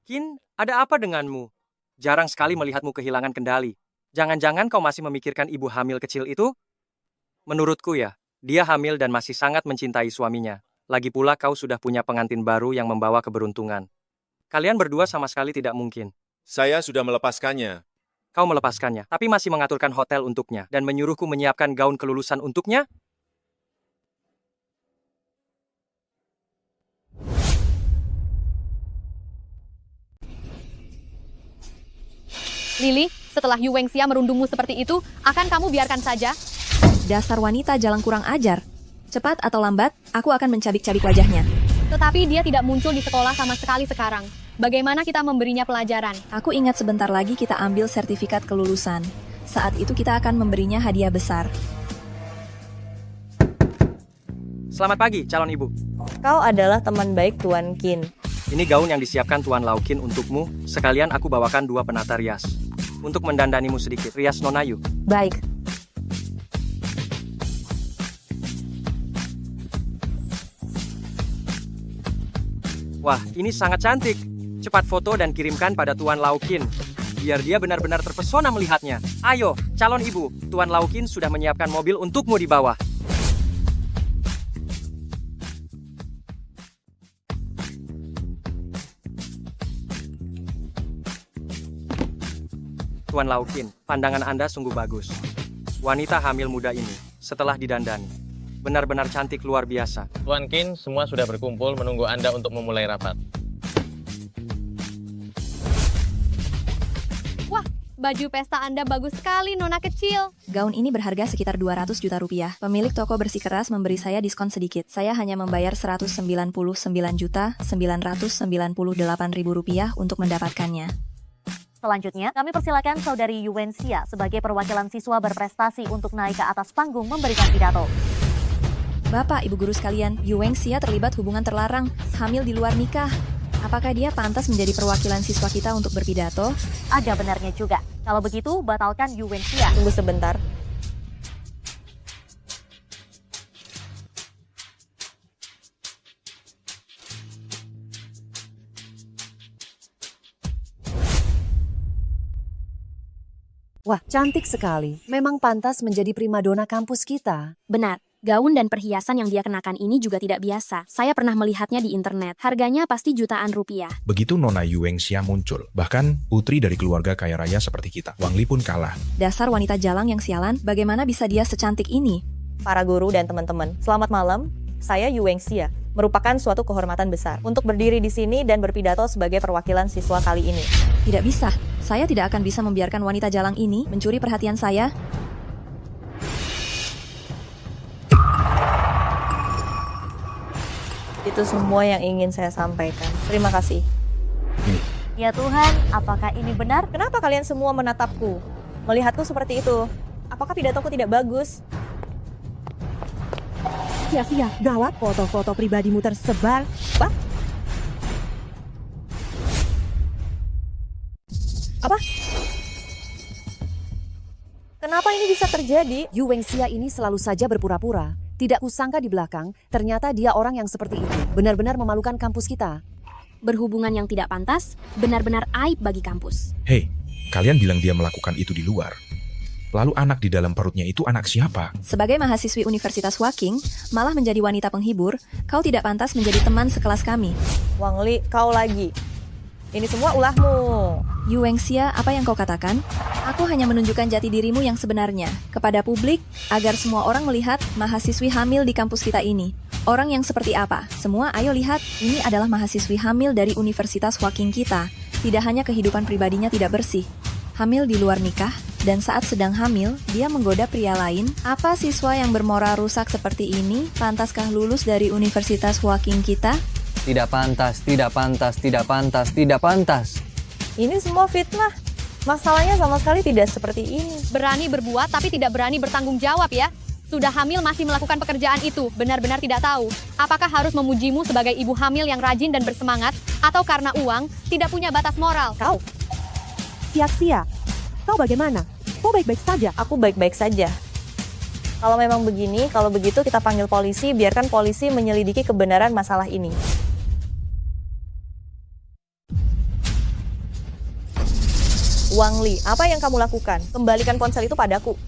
Qin, ada apa denganmu? Jarang sekali melihatmu kehilangan kendali. Jangan-jangan kau masih memikirkan ibu hamil kecil itu? Menurutku ya, dia hamil dan masih sangat mencintai suaminya. Lagi pula kau sudah punya pengantin baru yang membawa keberuntungan. Kalian berdua sama sekali tidak mungkin. Saya sudah melepaskannya. Kau melepaskannya, tapi masih mengaturkan hotel untuknya dan menyuruhku menyiapkan gaun kelulusan untuknya? Lily, setelah Yu Wengxia merundungmu seperti itu, akan kamu biarkan saja? Dasar wanita jalang kurang ajar. Cepat atau lambat, aku akan mencabik-cabik wajahnya. Tetapi dia tidak muncul di sekolah sama sekali sekarang. Bagaimana kita memberinya pelajaran? Aku ingat sebentar lagi kita ambil sertifikat kelulusan. Saat itu kita akan memberinya hadiah besar. Selamat pagi, calon ibu. Kau adalah teman baik Tuan Qin. Ini gaun yang disiapkan Tuan Lau Qin untukmu. Sekalian aku bawakan 2 penata rias. Untuk mendandanimu sedikit, rias Nonayu. Baik. Wah, ini sangat cantik. Cepat foto dan kirimkan pada Tuan Lau Qin. Biar dia benar-benar terpesona melihatnya. Ayo, calon ibu, Tuan Lau Qin sudah menyiapkan mobil untukmu di bawah. Tuan Lau Qin, pandangan Anda sungguh bagus. Wanita hamil muda ini, setelah didandani, benar-benar cantik luar biasa. Tuan Qin, semua sudah berkumpul menunggu Anda untuk memulai rapat. Wah, baju pesta Anda bagus sekali, Nona kecil. Gaun ini berharga sekitar 200 juta rupiah. Pemilik toko bersikeras memberi saya diskon sedikit. Saya hanya membayar 199.998.000 rupiah untuk mendapatkannya. Selanjutnya, kami persilakan Saudari Yu Wengxia sebagai perwakilan siswa berprestasi untuk naik ke atas panggung memberikan pidato. Bapak, Ibu guru sekalian, Yu Wengxia terlibat hubungan terlarang, hamil di luar nikah. Apakah dia pantas menjadi perwakilan siswa kita untuk berpidato? Ada benarnya juga. Kalau begitu, batalkan Yu Wengxia. Tunggu sebentar. Wah, cantik sekali. Memang pantas menjadi primadona kampus kita. Benar. Gaun dan perhiasan yang dia kenakan ini juga tidak biasa. Saya pernah melihatnya di internet. Harganya pasti jutaan rupiah. Begitu Nona Yu Wengxia muncul, bahkan putri dari keluarga kaya raya seperti kita, Wang Li pun kalah. Dasar wanita jalang yang sialan, bagaimana bisa dia secantik ini? Para guru dan teman-teman, selamat malam. Saya Yu Wengxia. Merupakan suatu kehormatan besar untuk berdiri di sini dan berpidato sebagai perwakilan siswa kali ini. Tidak bisa. Saya tidak akan bisa membiarkan wanita jalang ini mencuri perhatian saya. Itu semua yang ingin saya sampaikan. Terima kasih. Ya Tuhan, apakah ini benar? Kenapa kalian semua menatapku? Melihatku seperti itu? Apakah pidatoku tidak bagus? Sia-sia, gawat, foto-foto pribadimu tersebar. Apa? Apa? Kenapa ini bisa terjadi? Yu Wengxia ini selalu saja berpura-pura. Tidak kusangka di belakang, ternyata dia orang yang seperti itu. Benar-benar memalukan kampus kita. Berhubungan yang tidak pantas, benar-benar aib bagi kampus. Hei, kalian bilang dia melakukan itu di luar. Lalu anak di dalam perutnya itu anak siapa? Sebagai mahasiswi Universitas Waking, malah menjadi wanita penghibur, kau tidak pantas menjadi teman sekelas kami. Wang Li, kau lagi. Ini semua ulahmu. Yu Wengxia, apa yang kau katakan? Aku hanya menunjukkan jati dirimu yang sebenarnya kepada publik agar semua orang melihat mahasiswi hamil di kampus kita ini. Orang yang seperti apa? Semua ayo lihat, ini adalah mahasiswi hamil dari Universitas Waking kita. Tidak hanya kehidupan pribadinya tidak bersih. Hamil di luar nikah, Dan saat sedang hamil, dia menggoda pria lain. Apa siswa yang bermoral rusak seperti ini pantaskah lulus dari Universitas Hwaking kita? Tidak pantas, tidak pantas, tidak pantas, tidak pantas. Ini semua fitnah. Masalahnya sama sekali tidak seperti ini. Berani berbuat tapi tidak berani bertanggung jawab ya. Sudah hamil masih melakukan pekerjaan itu, benar-benar tidak tahu. Apakah harus memujimu sebagai ibu hamil yang rajin dan bersemangat, atau karena uang, tidak punya batas moral? Kau, Sia-sia, kau bagaimana? Kau baik-baik saja? Aku baik-baik saja. Kalau memang begini, kalau begitu kita panggil polisi, biarkan polisi menyelidiki kebenaran masalah ini. Wang Li, apa yang kamu lakukan? Kembalikan ponsel itu padaku.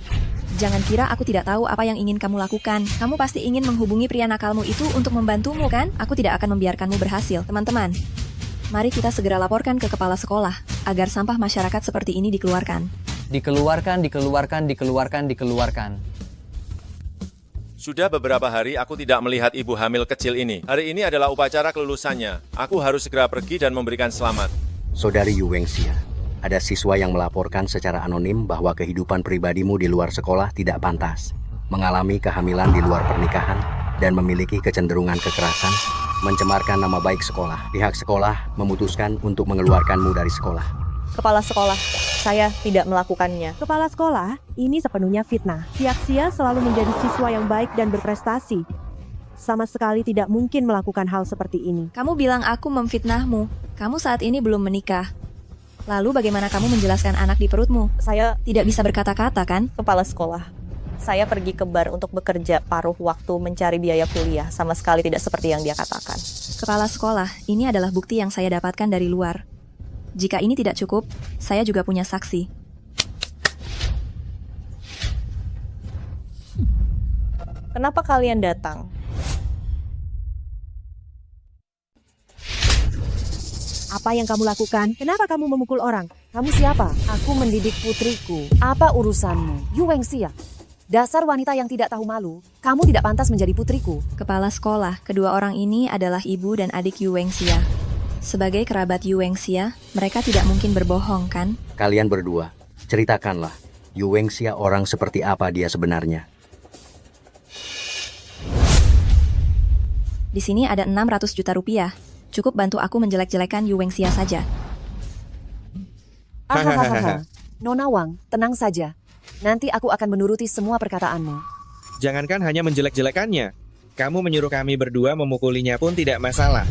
Jangan kira aku tidak tahu apa yang ingin kamu lakukan. Kamu pasti ingin menghubungi pria nakalmu itu untuk membantumu, kan? Aku tidak akan membiarkanmu berhasil. Teman-teman, mari kita segera laporkan ke kepala sekolah, agar sampah masyarakat seperti ini dikeluarkan. Dikeluarkan, dikeluarkan, dikeluarkan, dikeluarkan. Sudah beberapa hari aku tidak melihat ibu hamil kecil ini. Hari ini adalah upacara kelulusannya. Aku harus segera pergi dan memberikan selamat. Saudari Yu Wengxia, ada siswa yang melaporkan secara anonim bahwa kehidupan pribadimu di luar sekolah tidak pantas, mengalami kehamilan di luar pernikahan, dan memiliki kecenderungan kekerasan, mencemarkan nama baik sekolah. Pihak sekolah memutuskan untuk mengeluarkanmu dari sekolah. Kepala sekolah, saya tidak melakukannya. Kepala sekolah, ini sepenuhnya fitnah. Sia-sia selalu menjadi siswa yang baik dan berprestasi. Sama sekali tidak mungkin melakukan hal seperti ini. Kamu bilang aku memfitnahmu. Kamu saat ini belum menikah. Lalu bagaimana kamu menjelaskan anak di perutmu? Saya tidak bisa berkata-kata, kan? Kepala sekolah, saya pergi ke bar untuk bekerja paruh waktu mencari biaya kuliah. Sama sekali tidak seperti yang dia katakan. Kepala sekolah, ini adalah bukti yang saya dapatkan dari luar. Jika ini tidak cukup, saya juga punya saksi. Kenapa kalian datang? Apa yang kamu lakukan? Kenapa kamu memukul orang? Kamu siapa? Aku mendidik putriku. Apa urusanmu? Yu Wengxia. Dasar wanita yang tidak tahu malu. Kamu tidak pantas menjadi putriku. Kepala sekolah, kedua orang ini adalah ibu dan adik Yu Wengxia. Sebagai kerabat Yu Wengxia, mereka tidak mungkin berbohong, kan? Kalian berdua, ceritakanlah, Yu Wengxia orang seperti apa dia sebenarnya. Di sini ada 600 juta rupiah. Cukup bantu aku menjelek-jelekan Yu Wengxia saja. Hahaha. Nona Wang, tenang saja. Nanti aku akan menuruti semua perkataanmu. Jangankan hanya menjelek-jelekannya, kamu menyuruh kami berdua memukulinya pun tidak masalah.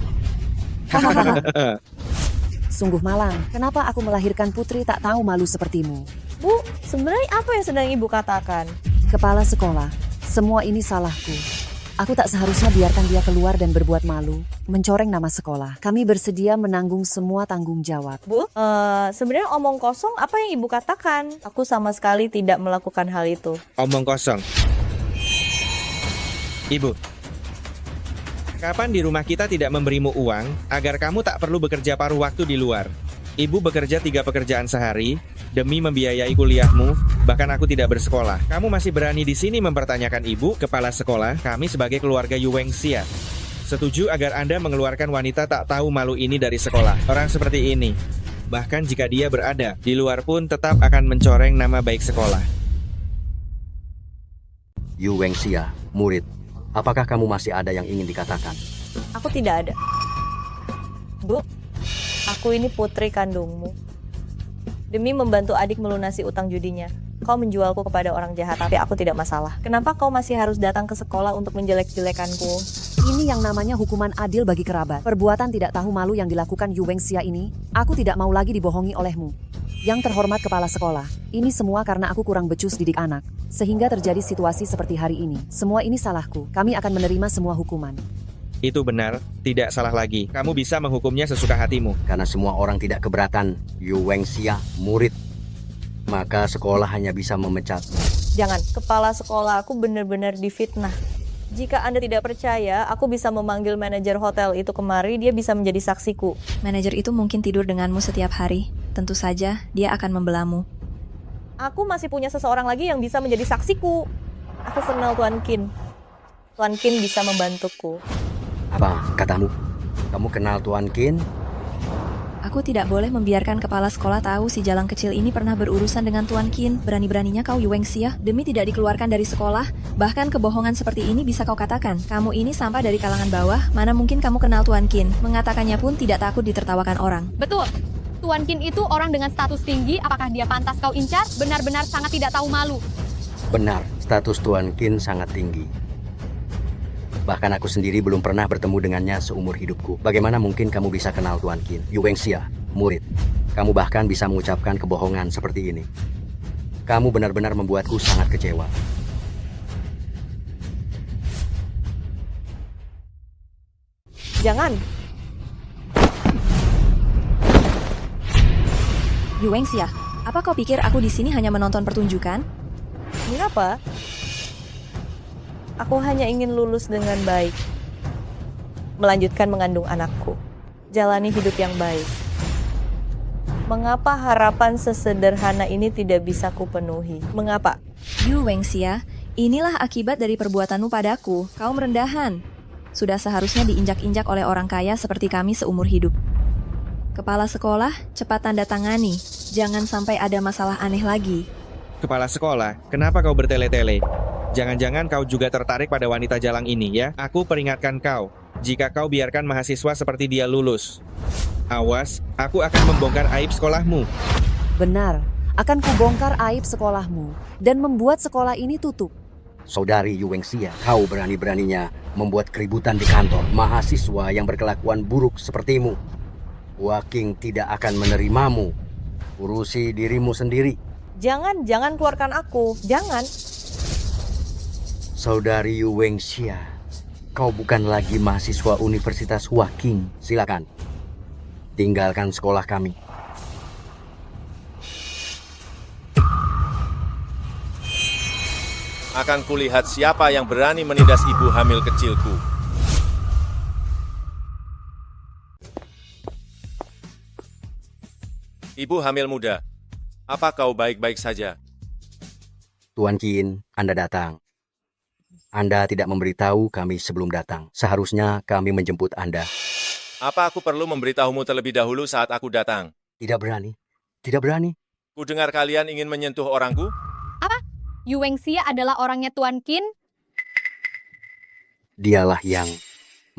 Sungguh malang, kenapa aku melahirkan putri tak tahu malu sepertimu? Bu, sebenarnya apa yang sedang ibu katakan? Kepala sekolah, semua ini salahku. Aku tak seharusnya biarkan dia keluar dan berbuat malu, mencoreng nama sekolah. Kami bersedia menanggung semua tanggung jawab. Bu, sebenarnya omong kosong apa yang ibu katakan? Aku sama sekali tidak melakukan hal itu. Omong kosong. Ibu, kapan di rumah kita tidak memberimu uang agar kamu tak perlu bekerja paruh waktu di luar? Ibu bekerja 3 pekerjaan sehari demi membiayai kuliahmu, bahkan aku tidak bersekolah. Kamu masih berani di sini mempertanyakan ibu, kepala sekolah, kami sebagai keluarga Yu Wengxia. Setuju agar Anda mengeluarkan wanita tak tahu malu ini dari sekolah. Orang seperti ini, bahkan jika dia berada di luar pun tetap akan mencoreng nama baik sekolah. Yu Wengxia, murid, apakah kamu masih ada yang ingin dikatakan? Aku tidak ada. Bu, aku ini putri kandungmu. Demi membantu adik melunasi utang judinya, kau menjualku kepada orang jahat, tapi aku tidak masalah. Kenapa kau masih harus datang ke sekolah untuk menjelek-jelekanku? Ini yang namanya hukuman adil bagi kerabat. Perbuatan tidak tahu malu yang dilakukan Yu Wengxia ini, aku tidak mau lagi dibohongi olehmu. Yang terhormat kepala sekolah, ini semua karena aku kurang becus didik anak, sehingga terjadi situasi seperti hari ini. Semua ini salahku, kami akan menerima semua hukuman. Itu benar, tidak salah lagi. Kamu bisa menghukumnya sesuka hatimu. Karena semua orang tidak keberatan, Yu Wengxia, murid, maka sekolah hanya bisa memecatmu. Jangan, kepala sekolah, aku benar-benar difitnah. Jika Anda tidak percaya, aku bisa memanggil manajer hotel itu kemari, dia bisa menjadi saksiku. Manajer itu mungkin tidur denganmu setiap hari. Tentu saja, dia akan membelamu. Aku masih punya seseorang lagi yang bisa menjadi saksiku. Aku kenal Tuan Qin. Tuan Qin bisa membantuku. Apa katamu? Kamu kenal Tuan Qin? Aku tidak boleh membiarkan kepala sekolah tahu si jalang kecil ini pernah berurusan dengan Tuan Qin. Berani-beraninya kau Yu Wengxia demi tidak dikeluarkan dari sekolah. Bahkan kebohongan seperti ini bisa kau katakan. Kamu ini sampah dari kalangan bawah. Mana mungkin kamu kenal Tuan Qin? Mengatakannya pun tidak takut ditertawakan orang. Betul. Tuan Qin itu orang dengan status tinggi. Apakah dia pantas kau incar? Benar-benar sangat tidak tahu malu. Benar, status Tuan Qin sangat tinggi. Bahkan aku sendiri belum pernah bertemu dengannya seumur hidupku. Bagaimana mungkin kamu bisa kenal Tuan Qin? Yu Wengxia, murid. Kamu bahkan bisa mengucapkan kebohongan seperti ini. Kamu benar-benar membuatku sangat kecewa. Jangan. Yu Wengxia, apa kau pikir aku di sini hanya menonton pertunjukan? Mengapa? Aku hanya ingin lulus dengan baik. Melanjutkan mengandung anakku. Jalani hidup yang baik. Mengapa harapan sesederhana ini tidak bisa kupenuhi? Mengapa? Yu Wengxia, inilah akibat dari perbuatanmu padaku. Kau merendahan. Sudah seharusnya diinjak-injak oleh orang kaya seperti kami seumur hidup. Kepala sekolah, cepat tanda tangani. Jangan sampai ada masalah aneh lagi. Kepala sekolah, kenapa kau bertele-tele? Jangan-jangan kau juga tertarik pada wanita jalang ini ya? Aku peringatkan kau, jika kau biarkan mahasiswa seperti dia lulus. Awas, aku akan membongkar aib sekolahmu. Benar, akan kubongkar aib sekolahmu dan membuat sekolah ini tutup. Saudari Yu Wengxia, kau berani-beraninya membuat keributan di kantor mahasiswa yang berkelakuan buruk sepertimu. Waking tidak akan menerimamu. Urusi dirimu sendiri. Jangan keluarkan aku. Jangan. Saudari Yu Wengxia, kau bukan lagi mahasiswa Universitas Waking. Silakan, tinggalkan sekolah kami. Akan kulihat siapa yang berani menindas ibu hamil kecilku. Ibu hamil muda, apa kau baik-baik saja? Tuan Qin, Anda datang. Anda tidak memberitahu kami sebelum datang. Seharusnya kami menjemput Anda. Apa aku perlu memberitahumu terlebih dahulu saat aku datang? Tidak berani. Tidak berani. Ku dengar kalian ingin menyentuh orangku? Apa? Yu Wengxia adalah orangnya Tuan Qin? Dialah yang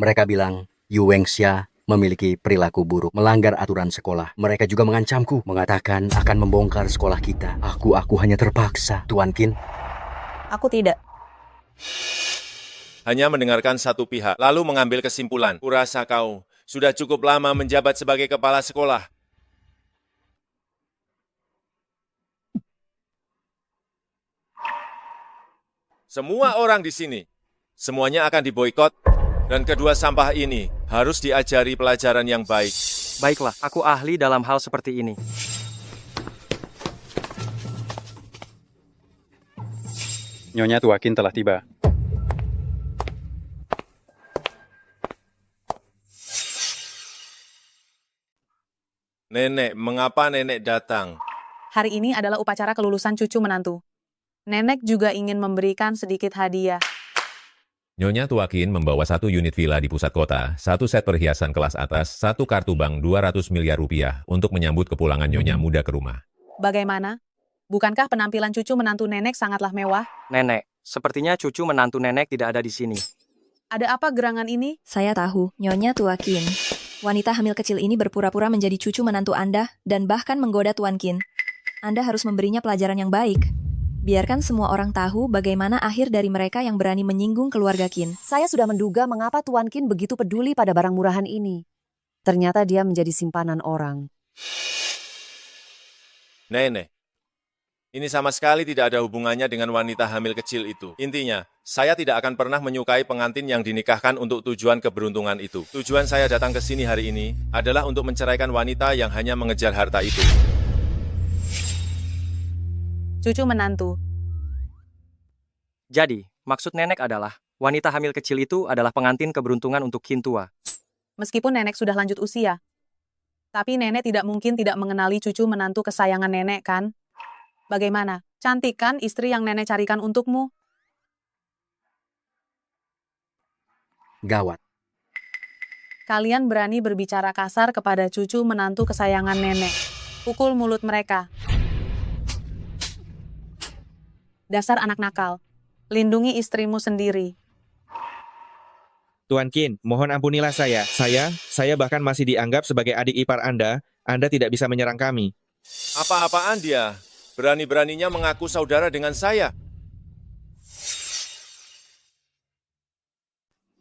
mereka bilang Yu Wengxia memiliki perilaku buruk, melanggar aturan sekolah. Mereka juga mengancamku, mengatakan akan membongkar sekolah kita. Aku hanya terpaksa, Tuan Qin. Aku tidak. Hanya mendengarkan satu pihak, lalu mengambil kesimpulan. Kurasa kau sudah cukup lama menjabat sebagai kepala sekolah. Semua orang di sini, semuanya akan diboikot, dan kedua sampah ini harus diajari pelajaran yang baik. Baiklah, aku ahli dalam hal seperti ini. Nyonya Tuan Qin telah tiba. Nenek, mengapa nenek datang? Hari ini adalah upacara kelulusan cucu menantu. Nenek juga ingin memberikan sedikit hadiah. Nyonya Tuan Qin membawa 1 unit villa di pusat kota, 1 set perhiasan kelas atas, 1 kartu bank 200 miliar rupiah untuk menyambut kepulangan Nyonya muda ke rumah. Bagaimana? Bukankah penampilan cucu menantu nenek sangatlah mewah? Nenek, sepertinya cucu menantu nenek tidak ada di sini. Ada apa gerangan ini? Saya tahu, Nyonya Tuan Qin. Wanita hamil kecil ini berpura-pura menjadi cucu menantu Anda dan bahkan menggoda Tuan Qin. Anda harus memberinya pelajaran yang baik. Biarkan semua orang tahu bagaimana akhir dari mereka yang berani menyinggung keluarga Qin. Saya sudah menduga mengapa Tuan Qin begitu peduli pada barang murahan ini. Ternyata dia menjadi simpanan orang. Nenek, ini sama sekali tidak ada hubungannya dengan wanita hamil kecil itu. Intinya, saya tidak akan pernah menyukai pengantin yang dinikahkan untuk tujuan keberuntungan itu. Tujuan saya datang ke sini hari ini adalah untuk menceraikan wanita yang hanya mengejar harta itu. Cucu menantu. Jadi, maksud nenek adalah, wanita hamil kecil itu adalah pengantin keberuntungan untuk Qin tua. Meskipun nenek sudah lanjut usia. Tapi nenek tidak mungkin tidak mengenali cucu menantu kesayangan nenek, kan? Bagaimana? Cantik kan istri yang nenek carikan untukmu? Gawat. Kalian berani berbicara kasar kepada cucu menantu kesayangan nenek. Pukul mulut mereka. Dasar anak nakal. Lindungi istrimu sendiri. Tuan Qin, mohon ampunilah saya. Saya bahkan masih dianggap sebagai adik ipar Anda. Anda tidak bisa menyerang kami. Apa-apaan dia? Berani-beraninya mengaku saudara dengan saya.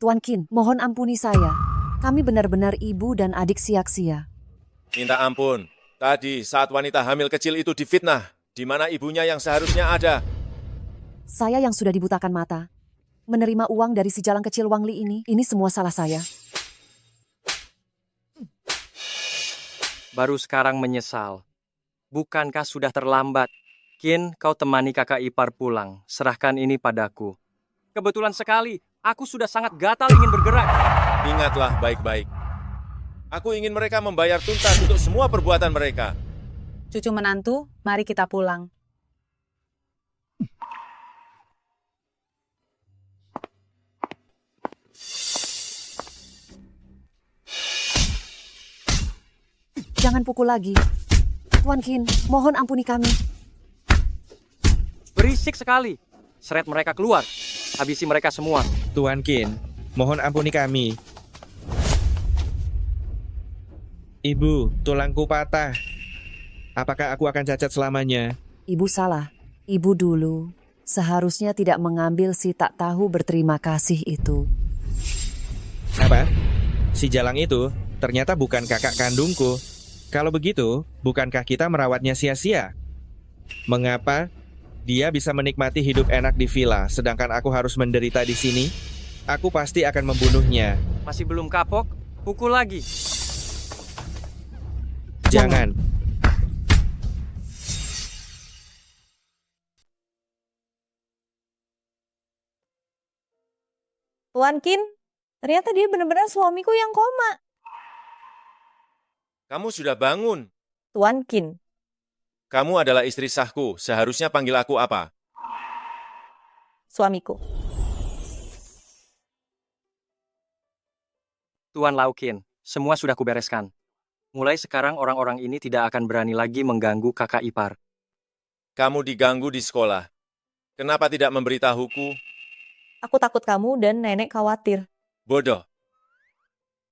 Tuan Qin, mohon ampuni saya. Kami benar-benar ibu dan adik Siaksia. Minta ampun. Tadi saat wanita hamil kecil itu difitnah, di mana ibunya yang seharusnya ada. Saya yang sudah dibutakan mata. Menerima uang dari si jalang kecil Wang Li ini semua salah saya. Baru sekarang menyesal. Bukankah sudah terlambat? Qin, kau temani kakak ipar pulang. Serahkan ini padaku. Kebetulan sekali, aku sudah sangat gatal ingin bergerak. Ingatlah baik-baik. Aku ingin mereka membayar tuntas untuk semua perbuatan mereka. Cucu menantu, mari kita pulang. Jangan pukul lagi. Tuan Qin, mohon ampuni kami. Berisik sekali. Seret mereka keluar. Habisi mereka semua. Tuan Qin, mohon ampuni kami. Ibu, tulangku patah. Apakah aku akan cacat selamanya? Ibu salah. Ibu dulu seharusnya tidak mengambil si tak tahu berterima kasih itu. Apa? Si jalang itu ternyata bukan kakak kandungku. Kalau begitu, bukankah kita merawatnya sia-sia? Mengapa dia bisa menikmati hidup enak di villa, sedangkan aku harus menderita di sini? Aku pasti akan membunuhnya. Masih belum kapok? Pukul lagi. Jangan. Tuan Qin, ternyata dia benar-benar suamiku yang koma. Kamu sudah bangun. Tuan Qin. Kamu adalah istri sahku. Seharusnya panggil aku apa? Suamiku. Tuan Lau Qin, semua sudah kubereskan. Mulai sekarang orang-orang ini tidak akan berani lagi mengganggu kakak ipar. Kamu diganggu di sekolah. Kenapa tidak memberitahuku? Aku takut kamu dan nenek khawatir. Bodoh.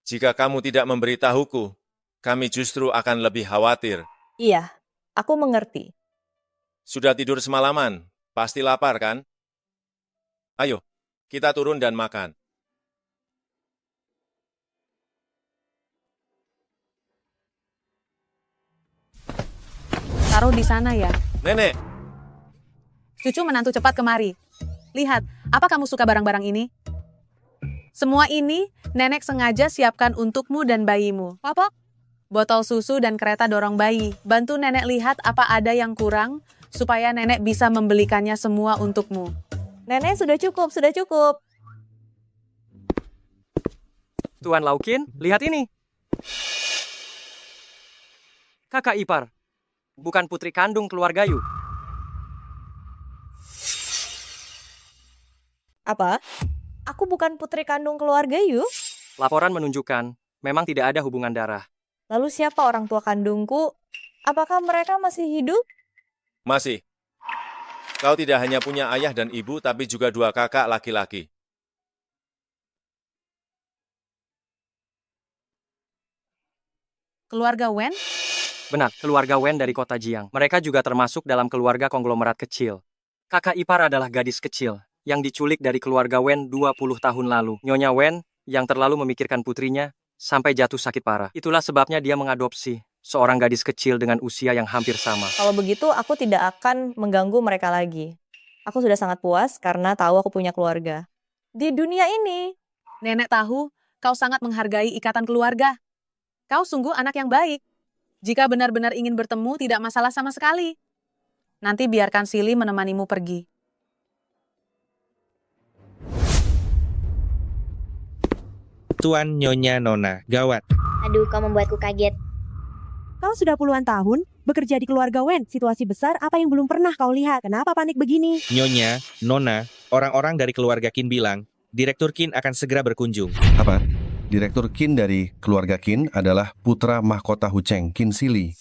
Jika kamu tidak memberitahuku, kami justru akan lebih khawatir. Iya, aku mengerti. Sudah tidur semalaman? Pasti lapar, kan? Ayo, kita turun dan makan. Taruh di sana ya. Nenek! Cucu menantu cepat kemari. Lihat, apa kamu suka barang-barang ini? Semua ini, nenek sengaja siapkan untukmu dan bayimu. Papa? Botol susu dan kereta dorong bayi. Bantu nenek lihat apa ada yang kurang, supaya nenek bisa membelikannya semua untukmu. Nenek sudah cukup, sudah cukup. Tuan Lau Qin, lihat ini. Kakak ipar, bukan putri kandung keluarga Yu. Apa? Aku bukan putri kandung keluarga Yu? Laporan menunjukkan, memang tidak ada hubungan darah. Lalu siapa orang tua kandungku? Apakah mereka masih hidup? Masih. Kau tidak hanya punya ayah dan ibu, tapi juga 2 kakak laki-laki. Keluarga Wen? Benar, keluarga Wen dari kota Jiang. Mereka juga termasuk dalam keluarga konglomerat kecil. Kakak ipar adalah gadis kecil yang diculik dari keluarga Wen 20 tahun lalu. Nyonya Wen yang terlalu memikirkan putrinya sampai jatuh sakit parah. Itulah sebabnya dia mengadopsi seorang gadis kecil dengan usia yang hampir sama. Kalau begitu, aku tidak akan mengganggu mereka lagi. Aku sudah sangat puas karena tahu aku punya keluarga. Di dunia ini. Nenek tahu kau sangat menghargai ikatan keluarga. Kau sungguh anak yang baik. Jika benar-benar ingin bertemu, tidak masalah sama sekali. Nanti biarkan Sili menemanimu pergi. Tuan Nyonya Nona, gawat. Aduh, kau membuatku kaget. Kau sudah puluhan tahun bekerja di keluarga Wen. Situasi besar apa yang belum pernah kau lihat? Kenapa panik begini? Nyonya, Nona, orang-orang dari keluarga Qin bilang, Direktur Qin akan segera berkunjung. Apa? Direktur Qin dari keluarga Qin adalah putra mahkota Hucheng, Qin Sili.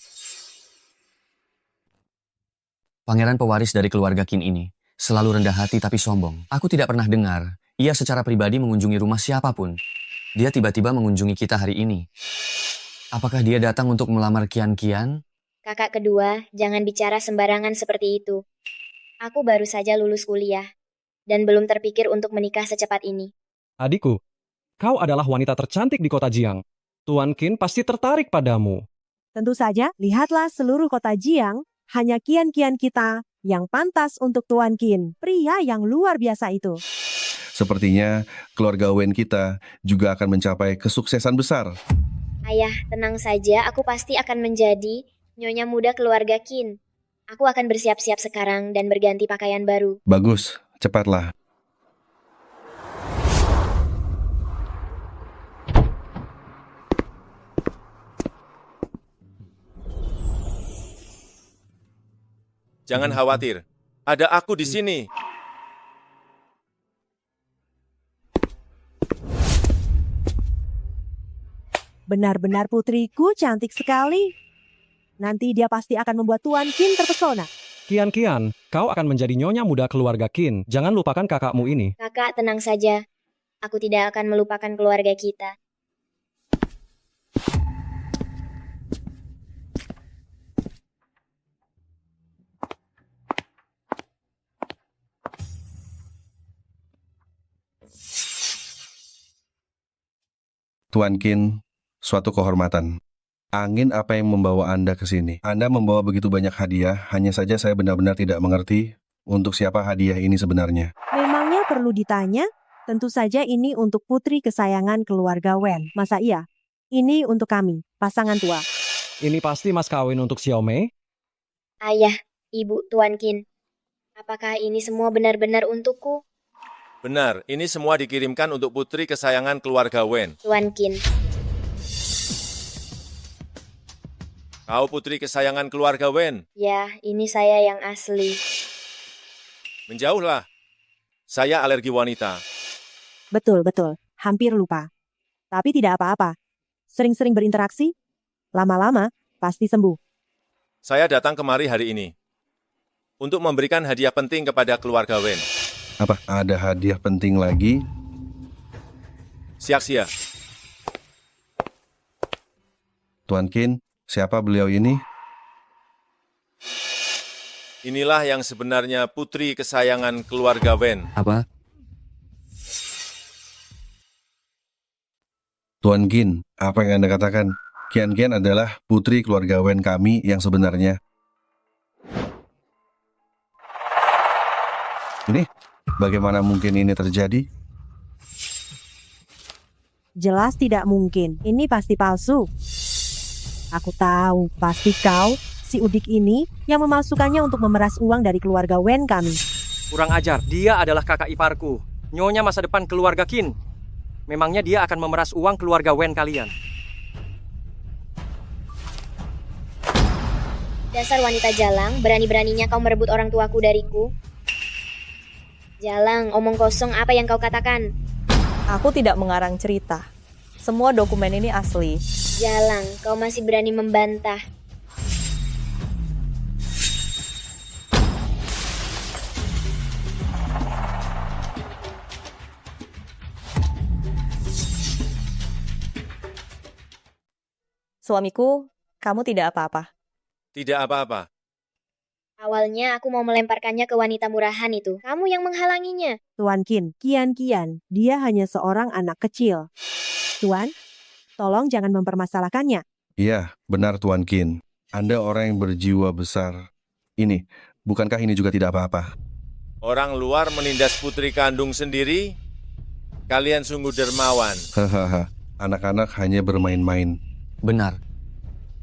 Pangeran pewaris dari keluarga Qin ini selalu rendah hati tapi sombong. Aku tidak pernah dengar ia secara pribadi mengunjungi rumah siapapun. Dia tiba-tiba mengunjungi kita hari ini. Apakah dia datang untuk melamar Qian? Kakak kedua, jangan bicara sembarangan seperti itu. Aku baru saja lulus kuliah, dan belum terpikir untuk menikah secepat ini. Adikku, kau adalah wanita tercantik di kota Jiang. Tuan Qin pasti tertarik padamu. Tentu saja, lihatlah seluruh kota Jiang, hanya Qian kita yang pantas untuk Tuan Qin, pria yang luar biasa itu. Sepertinya keluarga Wen kita juga akan mencapai kesuksesan besar. Ayah, tenang saja, aku pasti akan menjadi nyonya muda keluarga Qin. Aku akan bersiap-siap sekarang dan berganti pakaian baru. Bagus, cepatlah. Jangan khawatir, ada aku di sini. Benar-benar putriku cantik sekali. Nanti dia pasti akan membuat Tuan Qin terpesona. Qian, kau akan menjadi nyonya muda keluarga Qin. Jangan lupakan kakakmu ini. Kakak, tenang saja. Aku tidak akan melupakan keluarga kita. Tuan Qin, suatu kehormatan. Angin apa yang membawa Anda ke sini? Anda membawa begitu banyak hadiah, hanya saja saya benar-benar tidak mengerti untuk siapa hadiah ini sebenarnya. Memangnya perlu ditanya? Tentu saja ini untuk putri kesayangan keluarga Wen. Masa iya? Ini untuk kami, pasangan tua. Ini pasti mas kawin untuk Xiaomei? Ayah, Ibu, Tuan Qin. Apakah ini semua benar-benar untukku? Benar, ini semua dikirimkan untuk putri kesayangan keluarga Wen. Tuan Qin. Kau putri kesayangan keluarga Wen. Ya, ini saya yang asli. Menjauhlah. Saya alergi wanita. Betul. Hampir lupa. Tapi tidak apa-apa. Sering-sering berinteraksi, lama-lama pasti sembuh. Saya datang kemari hari ini untuk memberikan hadiah penting kepada keluarga Wen. Apa? Ada hadiah penting lagi? Sia-sia. Tuan Qin, siapa beliau ini? Inilah yang sebenarnya putri kesayangan keluarga Wen. Apa? Tuan Qin, apa yang Anda katakan? Qian adalah putri keluarga Wen kami yang sebenarnya. Ini, bagaimana mungkin ini terjadi? Jelas tidak mungkin. Ini pasti palsu. Aku tahu, pasti kau, si Udik ini, yang memalsukannya untuk memeras uang dari keluarga Wen kami. Kurang ajar, dia adalah kakak iparku. Nyonya masa depan keluarga Qin. Memangnya dia akan memeras uang keluarga Wen kalian. Dasar wanita jalang, berani-beraninya kau merebut orang tuaku dariku. Jalang, omong kosong, apa yang kau katakan? Aku tidak mengarang cerita. Semua dokumen ini asli. Jalang, kau masih berani membantah. Suamiku, kamu tidak apa-apa. Tidak apa-apa. Awalnya aku mau melemparkannya ke wanita murahan itu. Kamu yang menghalanginya. Tuan Qin, Qian, dia hanya seorang anak kecil. Tuan, tolong jangan mempermasalahkannya. Iya, benar Tuan Qin. Anda orang yang berjiwa besar. Ini, bukankah ini juga tidak apa-apa? Orang luar menindas putri kandung sendiri? Kalian sungguh dermawan. Hahaha, anak-anak hanya bermain-main. Benar,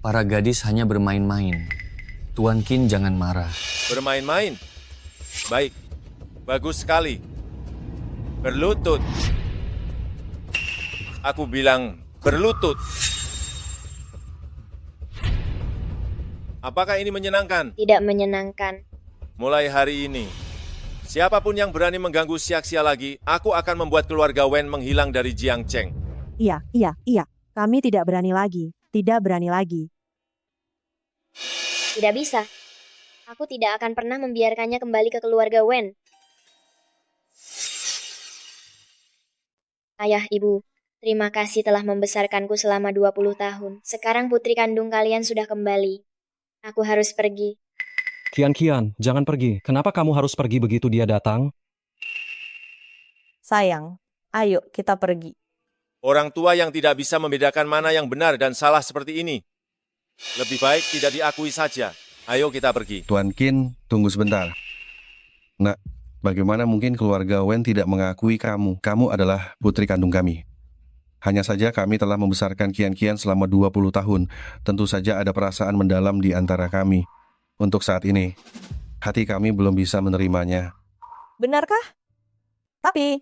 para gadis hanya bermain-main. Tuan Qin jangan marah. Bermain-main? Baik, bagus sekali. Berlutut. Aku bilang berlutut. Apakah ini menyenangkan? Tidak menyenangkan. Mulai hari ini, siapapun yang berani mengganggu Xiaxia lagi, aku akan membuat keluarga Wen menghilang dari Jiangcheng. Iya. Kami tidak berani lagi. Tidak berani lagi. Tidak bisa. Aku tidak akan pernah membiarkannya kembali ke keluarga Wen. Ayah, Ibu, terima kasih telah membesarkanku selama 20 tahun. Sekarang putri kandung kalian sudah kembali. Aku harus pergi. Kian, jangan pergi. Kenapa kamu harus pergi begitu dia datang? Sayang, ayo kita pergi. Orang tua yang tidak bisa membedakan mana yang benar dan salah seperti ini. Lebih baik tidak diakui saja. Ayo kita pergi. Tuan Qin, tunggu sebentar. Nak, bagaimana mungkin keluarga Wen tidak mengakui kamu? Kamu adalah putri kandung kami. Hanya saja kami telah membesarkan Kian selama 20 tahun. Tentu saja ada perasaan mendalam di antara kami. Untuk saat ini, hati kami belum bisa menerimanya. Benarkah? Tapi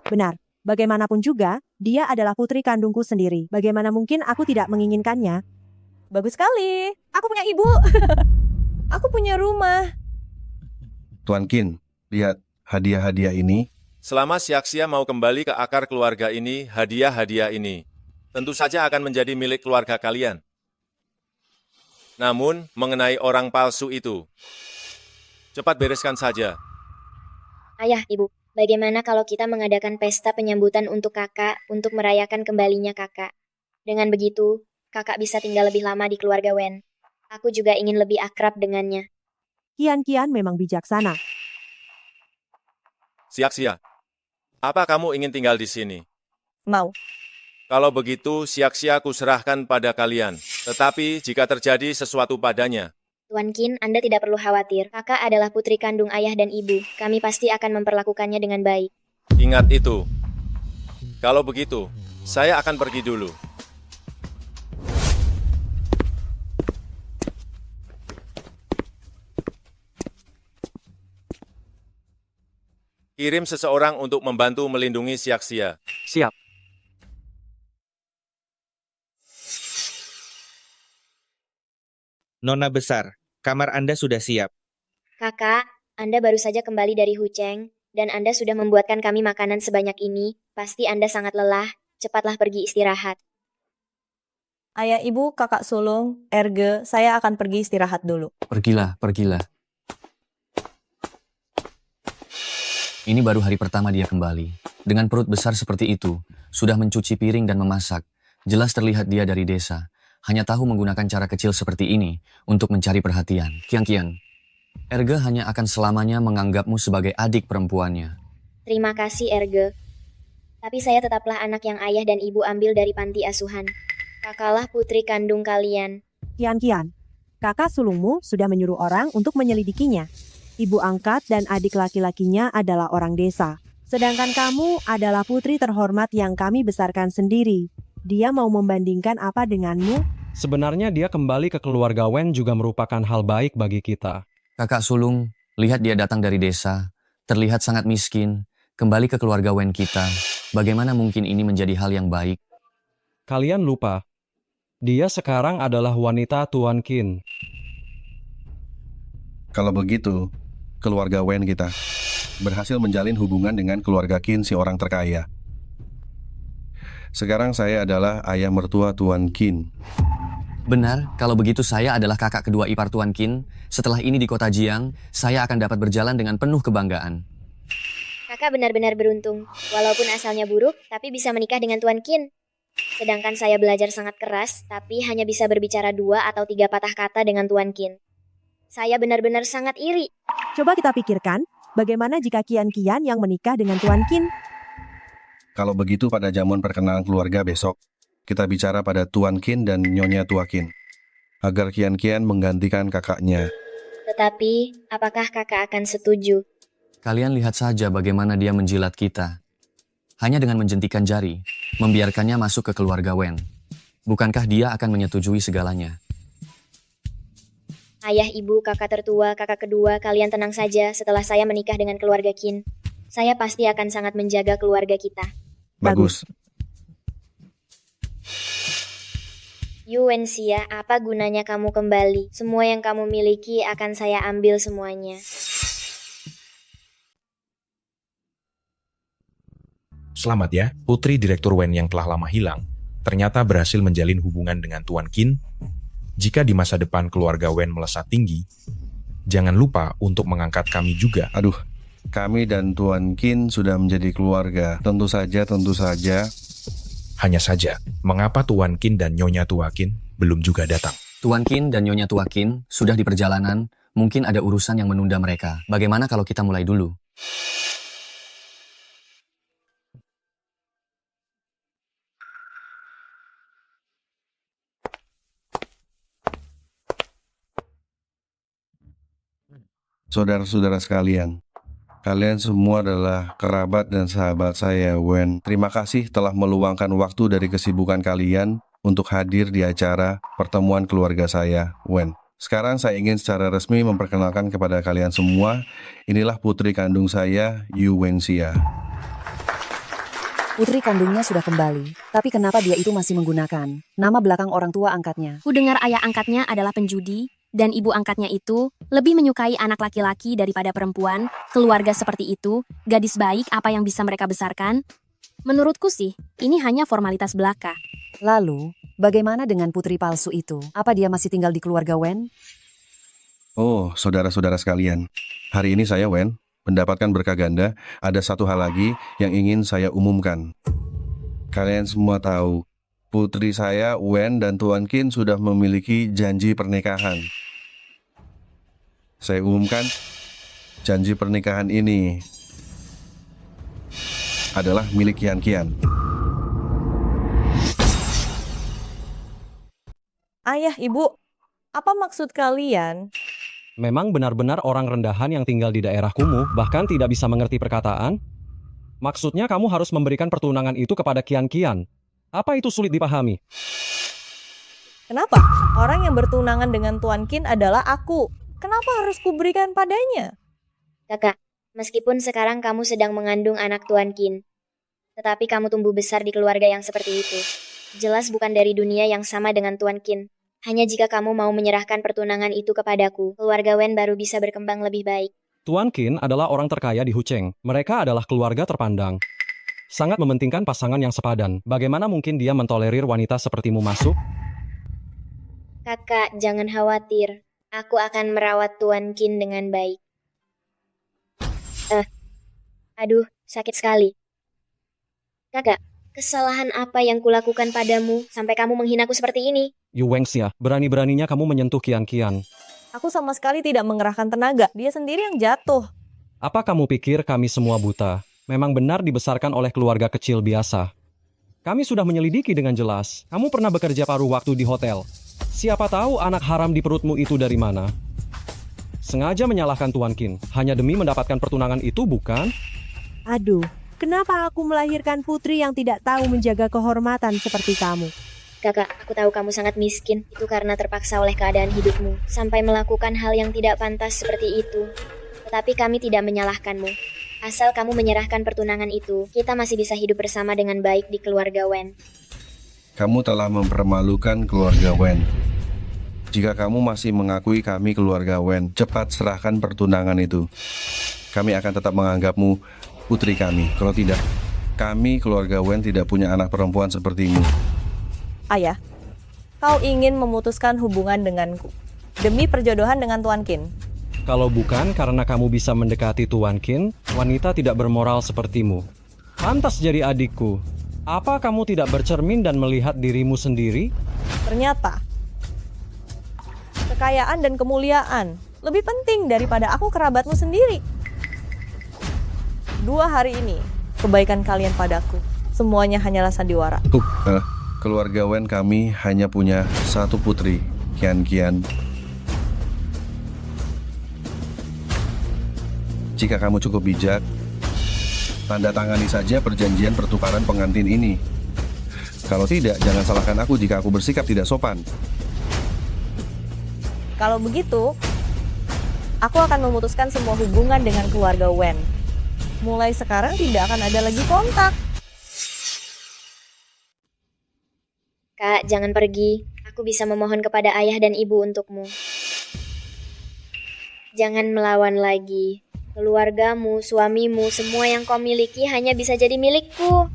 Benar. Bagaimanapun juga, dia adalah putri kandungku sendiri. Bagaimana mungkin aku tidak menginginkannya? bagus sekali. Aku punya ibu. Aku punya rumah. Tuan Qin, lihat hadiah-hadiah ini. Selama Siaksia mau kembali ke akar keluarga ini, hadiah-hadiah ini tentu saja akan menjadi milik keluarga kalian. Namun, mengenai orang palsu itu, cepat bereskan saja. Ayah, Ibu, bagaimana kalau kita mengadakan pesta penyambutan untuk kakak untuk merayakan kembalinya kakak? Dengan begitu, kakak bisa tinggal lebih lama di keluarga Wen. Aku juga ingin lebih akrab dengannya. Kian memang bijaksana. Siaksia, apa kamu ingin tinggal di sini? Mau. Kalau begitu, Siaksia aku serahkan pada kalian. Tetapi, jika terjadi sesuatu padanya, Tuan Qin, Anda tidak perlu khawatir. Kakak adalah putri kandung ayah dan ibu. Kami pasti akan memperlakukannya dengan baik. ingat itu. Kalau begitu, saya akan pergi dulu. Kirim seseorang untuk membantu melindungi Siaksia. Siap. Nona besar, kamar Anda sudah siap. Kakak, Anda baru saja kembali dari Hucheng, dan Anda sudah membuatkan kami makanan sebanyak ini. Pasti Anda sangat lelah. Cepatlah pergi istirahat. Ayah, ibu, kakak sulung, Erge, saya akan pergi istirahat dulu. Pergilah. Ini baru hari pertama dia kembali. Dengan perut besar seperti itu, sudah mencuci piring dan memasak. Jelas terlihat dia dari desa. Hanya tahu menggunakan cara kecil seperti ini untuk mencari perhatian. Kian, Erge hanya akan selamanya menganggapmu sebagai adik perempuannya. Terima kasih, Erge. Tapi saya tetaplah anak yang ayah dan ibu ambil dari panti asuhan. Kakaklah putri kandung kalian. Kian, kakak sulungmu sudah menyuruh orang untuk menyelidikinya. Ibu angkat dan adik laki-lakinya adalah orang desa. Sedangkan kamu adalah putri terhormat yang kami besarkan sendiri. Dia mau membandingkan apa denganmu? Sebenarnya dia kembali ke keluarga Wen juga merupakan hal baik bagi kita. Kakak sulung, lihat dia datang dari desa, terlihat sangat miskin, kembali ke keluarga Wen kita. Bagaimana mungkin ini menjadi hal yang baik? Kalian lupa, dia sekarang adalah wanita Tuan Qin. Kalau begitu, keluarga Wen kita berhasil menjalin hubungan dengan keluarga Qin si orang terkaya. Sekarang saya adalah ayah mertua Tuan Qin. Benar, kalau begitu saya adalah kakak kedua ipar Tuan Qin. Setelah ini di kota Jiang, saya akan dapat berjalan dengan penuh kebanggaan. Kakak benar-benar beruntung. Walaupun asalnya buruk, tapi bisa menikah dengan Tuan Qin. Sedangkan saya belajar sangat keras, tapi hanya bisa berbicara 2 atau 3 patah kata dengan Tuan Qin. Saya benar-benar sangat iri. Coba kita pikirkan, bagaimana jika Kian yang menikah dengan Tuan Qin? Kalau begitu pada jamuan perkenalan keluarga besok, kita bicara pada Tuan Qin dan Nyonya Tua Qin, agar Kian menggantikan kakaknya. Tetapi, apakah kakak akan setuju? Kalian lihat saja bagaimana dia menjilat kita. Hanya dengan menjentikan jari, membiarkannya masuk ke keluarga Wen. Bukankah dia akan menyetujui segalanya? Ayah, ibu, kakak tertua, kakak kedua, kalian tenang saja setelah saya menikah dengan keluarga Qin. Saya pasti akan sangat menjaga keluarga kita. Bagus. Yuwenxia, apa gunanya kamu kembali? Semua yang kamu miliki akan saya ambil semuanya. Selamat ya, putri Direktur Wen yang telah lama hilang, ternyata berhasil menjalin hubungan dengan Tuan Qin. Jika di masa depan keluarga Wen melesat tinggi, jangan lupa untuk mengangkat kami juga. Aduh, kami dan Tuan Qin sudah menjadi keluarga. Tentu saja. Hanya saja, mengapa Tuan Qin dan Nyonya Tua Qin belum juga datang? Tuan Qin dan Nyonya Tua Qin sudah di perjalanan, mungkin ada urusan yang menunda mereka. Bagaimana kalau kita mulai dulu? Saudara-saudara sekalian, kalian semua adalah kerabat dan sahabat saya, Wen. Terima kasih telah meluangkan waktu dari kesibukan kalian untuk hadir di acara pertemuan keluarga saya, Wen. Sekarang saya ingin secara resmi memperkenalkan kepada kalian semua, inilah putri kandung saya, Yu Wengxia. Putri kandungnya sudah kembali, tapi kenapa dia itu masih menggunakan nama belakang orang tua angkatnya? Ku dengar ayah angkatnya adalah penjudi, dan ibu angkatnya itu lebih menyukai anak laki-laki daripada perempuan. Keluarga seperti itu, gadis baik apa yang bisa mereka besarkan? Menurutku sih, ini hanya formalitas belaka. Lalu, bagaimana dengan putri palsu itu? Apa dia masih tinggal di keluarga Wen? Oh, saudara-saudara sekalian, hari ini saya, Wen, mendapatkan berkah ganda. Ada satu hal lagi yang ingin saya umumkan. Kalian semua tahu, putri saya, Wen, dan Tuan Qin sudah memiliki janji pernikahan. Saya umumkan, janji pernikahan ini adalah milik Qian. Ayah, ibu, apa maksud kalian? Memang benar-benar orang rendahan yang tinggal di daerah kumuh, bahkan tidak bisa mengerti perkataan? Maksudnya kamu harus memberikan pertunangan itu kepada Qian. Apa itu sulit dipahami? Kenapa? Orang yang bertunangan dengan Tuan Qin adalah aku. Kenapa harus kuberikan padanya? Kakak, meskipun sekarang kamu sedang mengandung anak Tuan Qin, tetapi kamu tumbuh besar di keluarga yang seperti itu. Jelas bukan dari dunia yang sama dengan Tuan Qin. Hanya jika kamu mau menyerahkan pertunangan itu kepadaku, keluarga Wen baru bisa berkembang lebih baik. Tuan Qin adalah orang terkaya di Hucheng. Mereka adalah keluarga terpandang. Sangat mementingkan pasangan yang sepadan. Bagaimana mungkin dia mentolerir wanita sepertimu masuk? Kakak, jangan khawatir. Aku akan merawat Tuan Qin dengan baik. Aduh, sakit sekali. Kakak, kesalahan apa yang kulakukan padamu sampai kamu menghinaku seperti ini? Yu Wengxia, berani-beraninya kamu menyentuh Qian. Aku sama sekali tidak mengerahkan tenaga. Dia sendiri yang jatuh. Apa kamu pikir kami semua buta? Memang benar dibesarkan oleh keluarga kecil biasa. Kami sudah menyelidiki dengan jelas. Kamu pernah bekerja paruh waktu di hotel. Siapa tahu anak haram di perutmu itu dari mana? Sengaja menyalahkan Tuan Qin, hanya demi mendapatkan pertunangan itu, bukan? Aduh, kenapa aku melahirkan putri yang tidak tahu menjaga kehormatan seperti kamu? Kakak, aku tahu kamu sangat miskin. Itu karena terpaksa oleh keadaan hidupmu, sampai melakukan hal yang tidak pantas seperti itu. Tetapi kami tidak menyalahkanmu. Asal kamu menyerahkan pertunangan itu, kita masih bisa hidup bersama dengan baik di keluarga Wen. Kamu telah mempermalukan keluarga Wen. Jika kamu masih mengakui kami keluarga Wen, cepat serahkan pertunangan itu. Kami akan tetap menganggapmu putri kami. Kalau tidak, kami keluarga Wen tidak punya anak perempuan sepertimu. Ayah, kau ingin memutuskan hubungan denganku demi perjodohan dengan Tuan Qin. Kalau bukan karena kamu bisa mendekati Tuan Qin, wanita tidak bermoral sepertimu. Pantas jadi adikku. Apa kamu tidak bercermin dan melihat dirimu sendiri? Ternyata, kekayaan dan kemuliaan lebih penting daripada aku kerabatmu sendiri. 2 hari ini, kebaikan kalian padaku, semuanya hanyalah sandiwara. Keluarga Wen kami hanya punya satu putri, Qian. Jika kamu cukup bijak, tanda tangani saja perjanjian pertukaran pengantin ini. Kalau tidak, jangan salahkan aku jika aku bersikap tidak sopan. Kalau begitu, aku akan memutuskan semua hubungan dengan keluarga Wen. Mulai sekarang tidak akan ada lagi kontak. Kak, jangan pergi. Aku bisa memohon kepada ayah dan ibu untukmu. Jangan melawan lagi. Keluargamu, suamimu, semua yang kau miliki hanya bisa jadi milikku.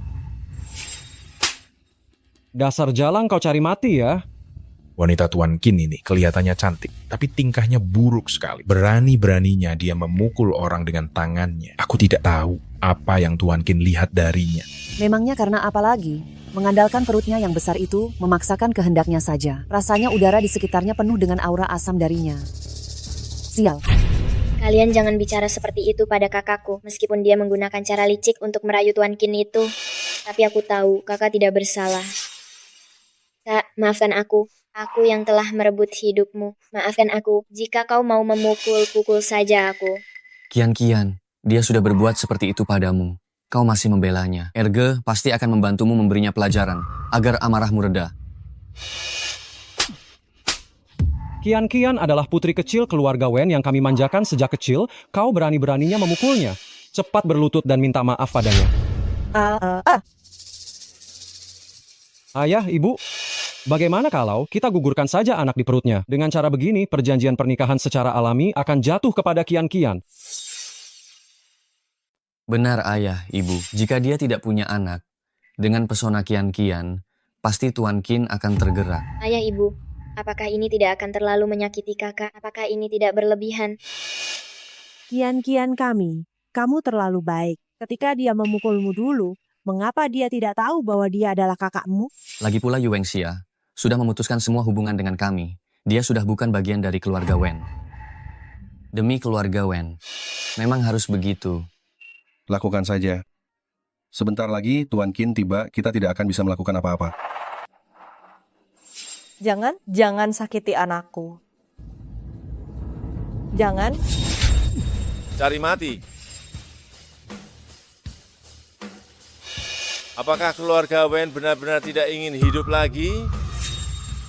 Dasar jalang kau cari mati ya. Wanita Tuan Qin ini kelihatannya cantik, tapi tingkahnya buruk sekali. Berani-beraninya dia memukul orang dengan tangannya. Aku tidak tahu apa yang Tuan Qin lihat darinya. Memangnya karena apa lagi? Mengandalkan perutnya yang besar itu, memaksakan kehendaknya saja. Rasanya udara di sekitarnya penuh dengan aura asam darinya. Sial. Kalian jangan bicara seperti itu pada kakakku, meskipun dia menggunakan cara licik untuk merayu Tuan Qin itu. Tapi aku tahu kakak tidak bersalah. Kak, maafkan aku. Aku yang telah merebut hidupmu. Maafkan aku. Jika kau mau memukul, pukul saja aku. Kian, dia sudah berbuat seperti itu padamu. Kau masih membelanya. Erge pasti akan membantumu memberinya pelajaran, agar amarahmu reda. Kian adalah putri kecil keluarga Wen yang kami manjakan sejak kecil. Kau berani-beraninya memukulnya. Cepat berlutut dan minta maaf padanya. Ayah, ibu, bagaimana kalau kita gugurkan saja anak di perutnya? Dengan cara begini, perjanjian pernikahan secara alami akan jatuh kepada Kian. Benar ayah, ibu. Jika dia tidak punya anak, dengan pesona Kian, pasti Tuan Qin akan tergerak. Ayah, ibu, apakah ini tidak akan terlalu menyakiti kakak? Apakah ini tidak berlebihan? Kian kami, kamu terlalu baik. Ketika dia memukulmu dulu, mengapa dia tidak tahu bahwa dia adalah kakakmu? Lagi pula Yu Wengxia sudah memutuskan semua hubungan dengan kami. Dia sudah bukan bagian dari keluarga Wen. Demi keluarga Wen, memang harus begitu. Lakukan saja. Sebentar lagi Tuan Qin tiba, kita tidak akan bisa melakukan apa-apa. Jangan sakiti anakku. Jangan. Cari mati. Apakah keluarga Wen benar-benar tidak ingin hidup lagi?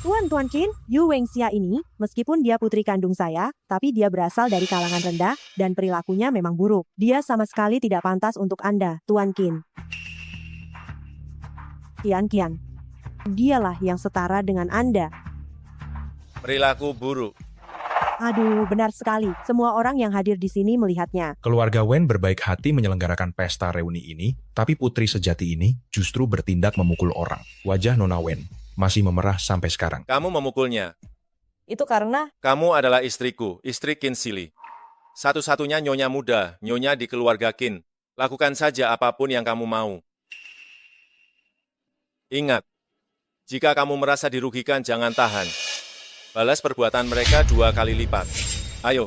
Tuan Qin, Yu Wengxia ini, meskipun dia putri kandung saya, tapi dia berasal dari kalangan rendah dan perilakunya memang buruk. Dia sama sekali tidak pantas untuk Anda, Tuan Qin. Kian. Dialah yang setara dengan Anda. Perilaku buruk. Aduh, benar sekali. Semua orang yang hadir di sini melihatnya. Keluarga Wen berbaik hati menyelenggarakan pesta reuni ini, tapi putri sejati ini justru bertindak memukul orang. Wajah Nona Wen masih memerah sampai sekarang. Kamu memukulnya. Itu karena Kamu adalah istriku, istri Qin Sili. Satu-satunya nyonya muda, nyonya di keluarga Qin. Lakukan saja apapun yang kamu mau. Ingat, jika kamu merasa dirugikan, jangan tahan. Balas perbuatan mereka 2 kali lipat. Ayo.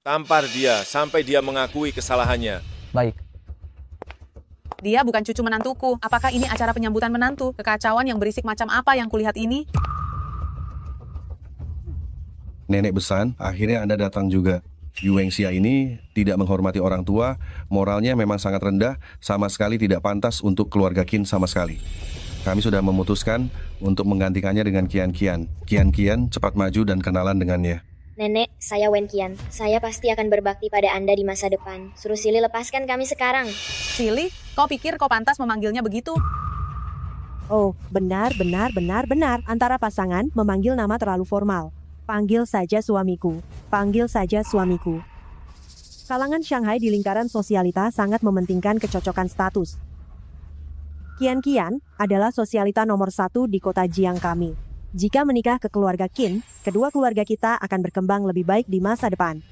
Tampar dia sampai dia mengakui kesalahannya. Baik. Dia bukan cucu menantuku. Apakah ini acara penyambutan menantu? Kekacauan yang berisik macam apa yang kulihat ini? Nenek Besan, akhirnya Anda datang juga. Yu Wengxia ini tidak menghormati orang tua, moralnya memang sangat rendah, sama sekali tidak pantas untuk keluarga Qin sama sekali. Kami sudah memutuskan untuk menggantikannya dengan Kian. Kian, cepat maju dan kenalan dengannya. Nenek, saya Wen Qian. Saya pasti akan berbakti pada Anda di masa depan. Suruh Sili lepaskan kami sekarang. Sili, kau pikir kau pantas memanggilnya begitu? Oh, benar. Antara pasangan memanggil nama terlalu formal. Panggil saja suamiku. Kalangan Shanghai di lingkaran sosialita sangat mementingkan kecocokan status. Kian adalah sosialita nomor 1 di kota Jiang kami. Jika menikah ke keluarga Qin, kedua keluarga kita akan berkembang lebih baik di masa depan.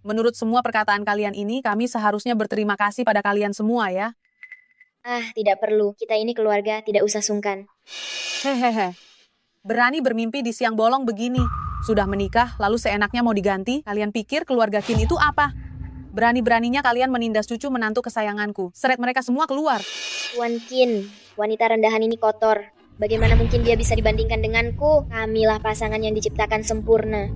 Menurut semua perkataan kalian ini, kami seharusnya berterima kasih pada kalian semua ya. Tidak perlu. Kita ini keluarga, tidak usah sungkan. Hehehe. Berani bermimpi di siang bolong begini. Sudah menikah, lalu seenaknya mau diganti? Kalian pikir keluarga Qin itu apa? Berani-beraninya kalian menindas cucu menantu kesayanganku. Seret mereka semua keluar. Tuan Qin, wanita rendahan ini kotor. Bagaimana mungkin dia bisa dibandingkan denganku? Kamilah pasangan yang diciptakan sempurna.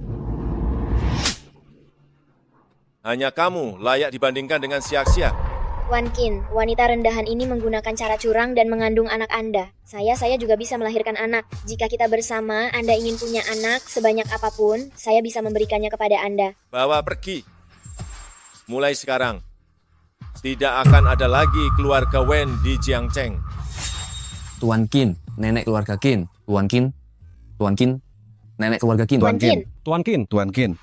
Hanya kamu layak dibandingkan dengan Xiaxia. Tuan Qin, wanita rendahan ini menggunakan cara curang dan mengandung anak Anda. Saya juga bisa melahirkan anak. Jika kita bersama, Anda ingin punya anak sebanyak apapun, saya bisa memberikannya kepada Anda. Bawa pergi. Mulai sekarang, tidak akan ada lagi keluarga Wen di Jiangcheng. Tuan Qin, nenek keluarga Qin. Tuan Qin, Tuan Qin, nenek keluarga Qin. Tuan Qin. Tuan Qin. Tuan Qin.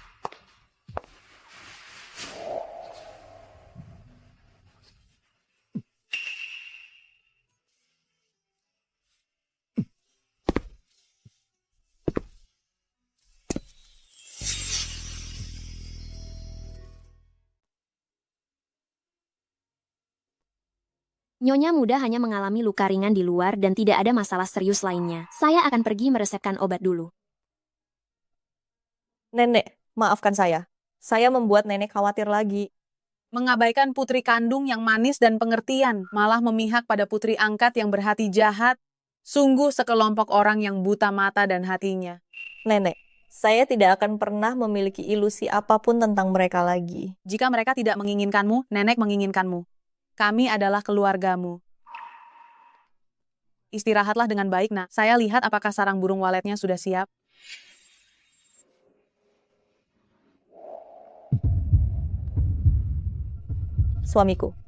Nyonya muda hanya mengalami luka ringan di luar dan tidak ada masalah serius lainnya. Saya akan pergi meresepkan obat dulu. Nenek, maafkan saya. Saya membuat nenek khawatir lagi. Mengabaikan putri kandung yang manis dan pengertian, malah memihak pada putri angkat yang berhati jahat. Sungguh sekelompok orang yang buta mata dan hatinya. Nenek, saya tidak akan pernah memiliki ilusi apapun tentang mereka lagi. Jika mereka tidak menginginkanmu, nenek menginginkanmu. Kami adalah keluargamu. Istirahatlah dengan baik, nak. Saya lihat apakah sarang burung waletnya sudah siap. Suamiku,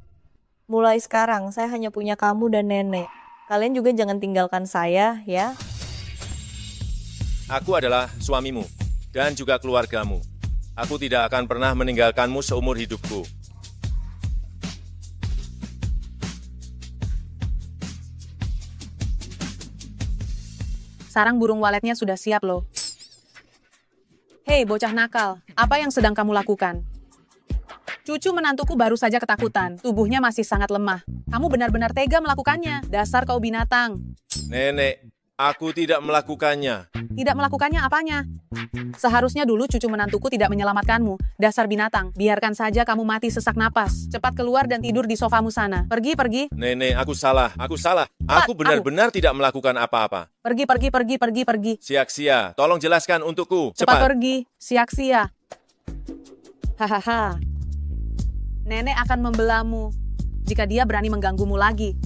mulai sekarang saya hanya punya kamu dan nenek. Kalian juga jangan tinggalkan saya, ya. Aku adalah suamimu dan juga keluargamu. Aku tidak akan pernah meninggalkanmu seumur hidupku. Sarang burung waletnya sudah siap loh. Hei bocah nakal, apa yang sedang kamu lakukan? Cucu menantuku baru saja ketakutan, tubuhnya masih sangat lemah. Kamu benar-benar tega melakukannya, dasar kau binatang. Nenek, aku tidak melakukannya. Tidak melakukannya apanya? Seharusnya dulu cucu menantuku tidak menyelamatkanmu, dasar binatang. Biarkan saja kamu mati sesak napas. Cepat keluar dan tidur di sofamu sana. Pergi, pergi. Nenek, aku salah. Aku benar-benar tidak melakukan apa-apa. Pergi, pergi, pergi, pergi, pergi. Siak-sia, tolong jelaskan untukku. Cepat pergi, siak-sia. Hahaha. Nenek akan membelamu jika dia berani mengganggumu lagi.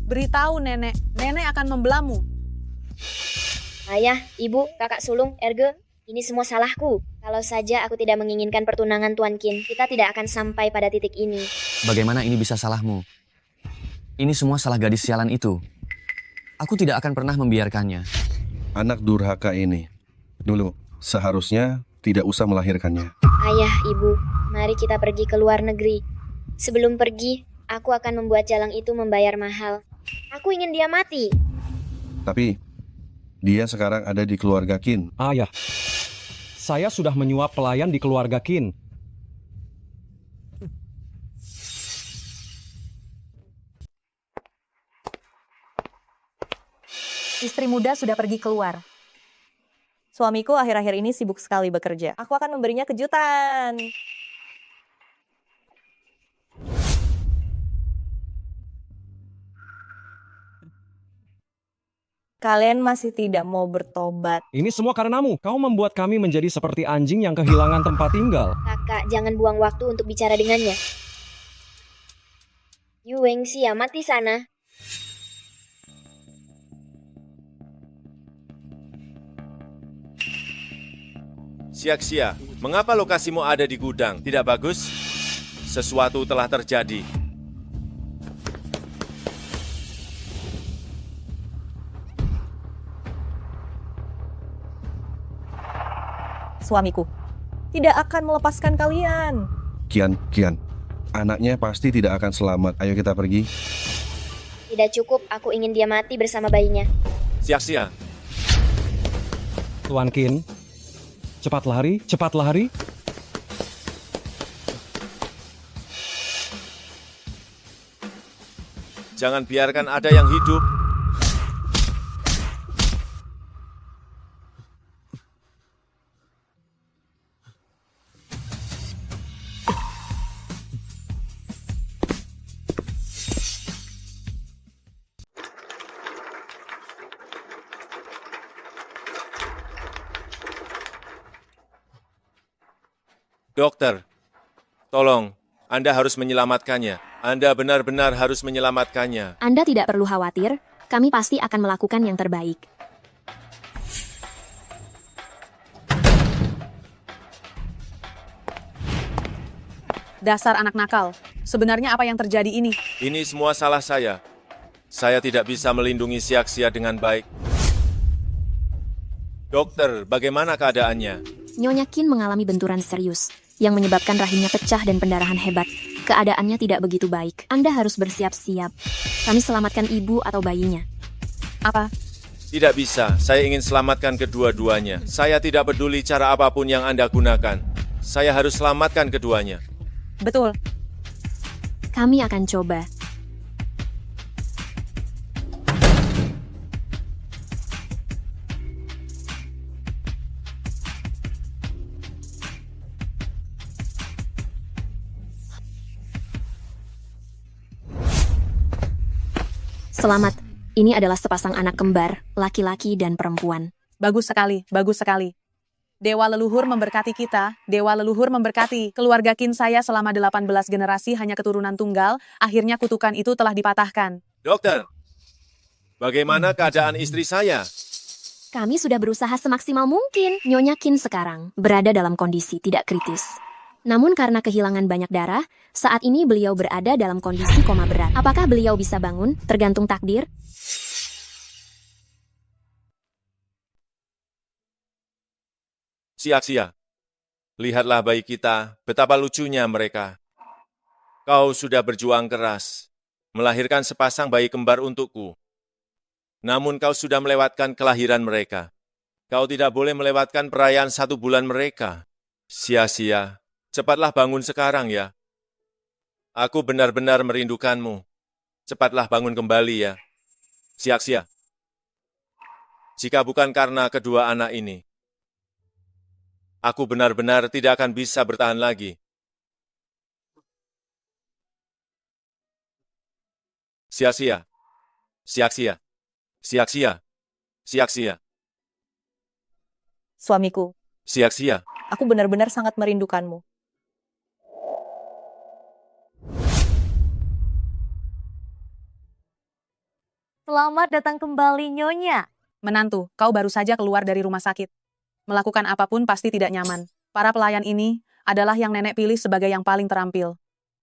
Beritahu nenek, nenek akan membelamu. Ayah, ibu, kakak sulung, Erge, ini semua salahku. Kalau saja aku tidak menginginkan pertunangan Tuan Qin, kita tidak akan sampai pada titik ini. Bagaimana ini bisa salahmu? Ini semua salah gadis sialan itu. Aku tidak akan pernah membiarkannya. Anak durhaka ini. Dulu, seharusnya tidak usah melahirkannya. Ayah, ibu, mari kita pergi ke luar negeri. Sebelum pergi, aku akan membuat jalang itu membayar mahal. Aku ingin dia mati. Tapi, dia sekarang ada di keluarga Qin. Ayah, saya sudah menyuap pelayan di keluarga Qin. Istri muda sudah pergi keluar. Suamiku akhir-akhir ini sibuk sekali bekerja. Aku akan memberinya kejutan. Kalian masih tidak mau bertobat. Ini semua karenamu. Kau membuat kami menjadi seperti anjing yang kehilangan tempat tinggal. Kakak, jangan buang waktu untuk bicara dengannya. Yu Wengxia, mati sana. Siak-sia, mengapa lokasimu ada di gudang? Tidak bagus? Sesuatu telah terjadi. Suamiku tidak akan melepaskan kalian. Kian, anaknya pasti tidak akan selamat. Ayo kita pergi. Tidak cukup, aku ingin dia mati bersama bayinya. Siak-sia. Tuan Qin, cepat lari, cepat lari. Jangan biarkan ada yang hidup. Dokter, tolong, Anda harus menyelamatkannya. Anda benar-benar harus menyelamatkannya. Anda tidak perlu khawatir, kami pasti akan melakukan yang terbaik. Dasar anak nakal. Sebenarnya apa yang terjadi ini? Ini semua salah saya. Saya tidak bisa melindungi Siak-sia dengan baik. Dokter, bagaimana keadaannya? Nyonya Qin mengalami benturan serius, yang menyebabkan rahimnya pecah dan pendarahan hebat. Keadaannya tidak begitu baik. Anda harus bersiap-siap. Kami selamatkan ibu atau bayinya. Apa? Tidak bisa, saya ingin selamatkan kedua-duanya. Saya tidak peduli cara apapun yang Anda gunakan. Saya harus selamatkan keduanya. Betul. Kami akan coba. Selamat, ini adalah sepasang anak kembar, laki-laki dan perempuan. Bagus sekali, bagus sekali. Dewa leluhur memberkati kita, dewa leluhur memberkati. Keluarga Qin saya selama 18 generasi hanya keturunan tunggal, akhirnya kutukan itu telah dipatahkan. Dokter, bagaimana keadaan istri saya? Kami sudah berusaha semaksimal mungkin. Nyonya Qin sekarang berada dalam kondisi tidak kritis. Namun karena kehilangan banyak darah, saat ini beliau berada dalam kondisi koma berat. Apakah beliau bisa bangun? Tergantung takdir. Sia-sia. Lihatlah bayi kita, betapa lucunya mereka. Kau sudah berjuang keras, melahirkan sepasang bayi kembar untukku. Namun kau sudah melewatkan kelahiran mereka. Kau tidak boleh melewatkan perayaan 1 bulan mereka. Sia-sia. Cepatlah bangun sekarang ya. Aku benar-benar merindukanmu. Cepatlah bangun kembali ya. Sia-sia. Jika bukan karena kedua anak ini, aku benar-benar tidak akan bisa bertahan lagi. Sia-sia. Sia-sia. Sia-sia. Sia-sia. Suamiku, Sia-sia. aku benar-benar sangat merindukanmu. Selamat datang kembali, Nyonya. Menantu, kau baru saja keluar dari rumah sakit. Melakukan apapun pasti tidak nyaman. Para pelayan ini adalah yang nenek pilih sebagai yang paling terampil.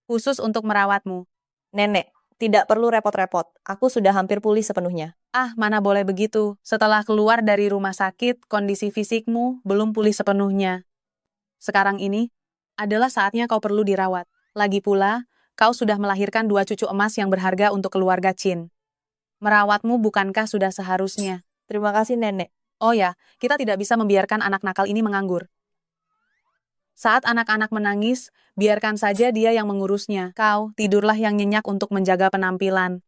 Khusus untuk merawatmu. Nenek, tidak perlu repot-repot. Aku sudah hampir pulih sepenuhnya. Ah, mana boleh begitu. Setelah keluar dari rumah sakit, kondisi fisikmu belum pulih sepenuhnya. Sekarang ini adalah saatnya kau perlu dirawat. Lagi pula, kau sudah melahirkan 2 cucu emas yang berharga untuk keluarga Qin. Merawatmu bukankah sudah seharusnya? Terima kasih, Nenek. Oh ya, kita tidak bisa membiarkan anak nakal ini menganggur. Saat anak-anak menangis, biarkan saja dia yang mengurusnya. Kau, tidurlah yang nyenyak untuk menjaga penampilan.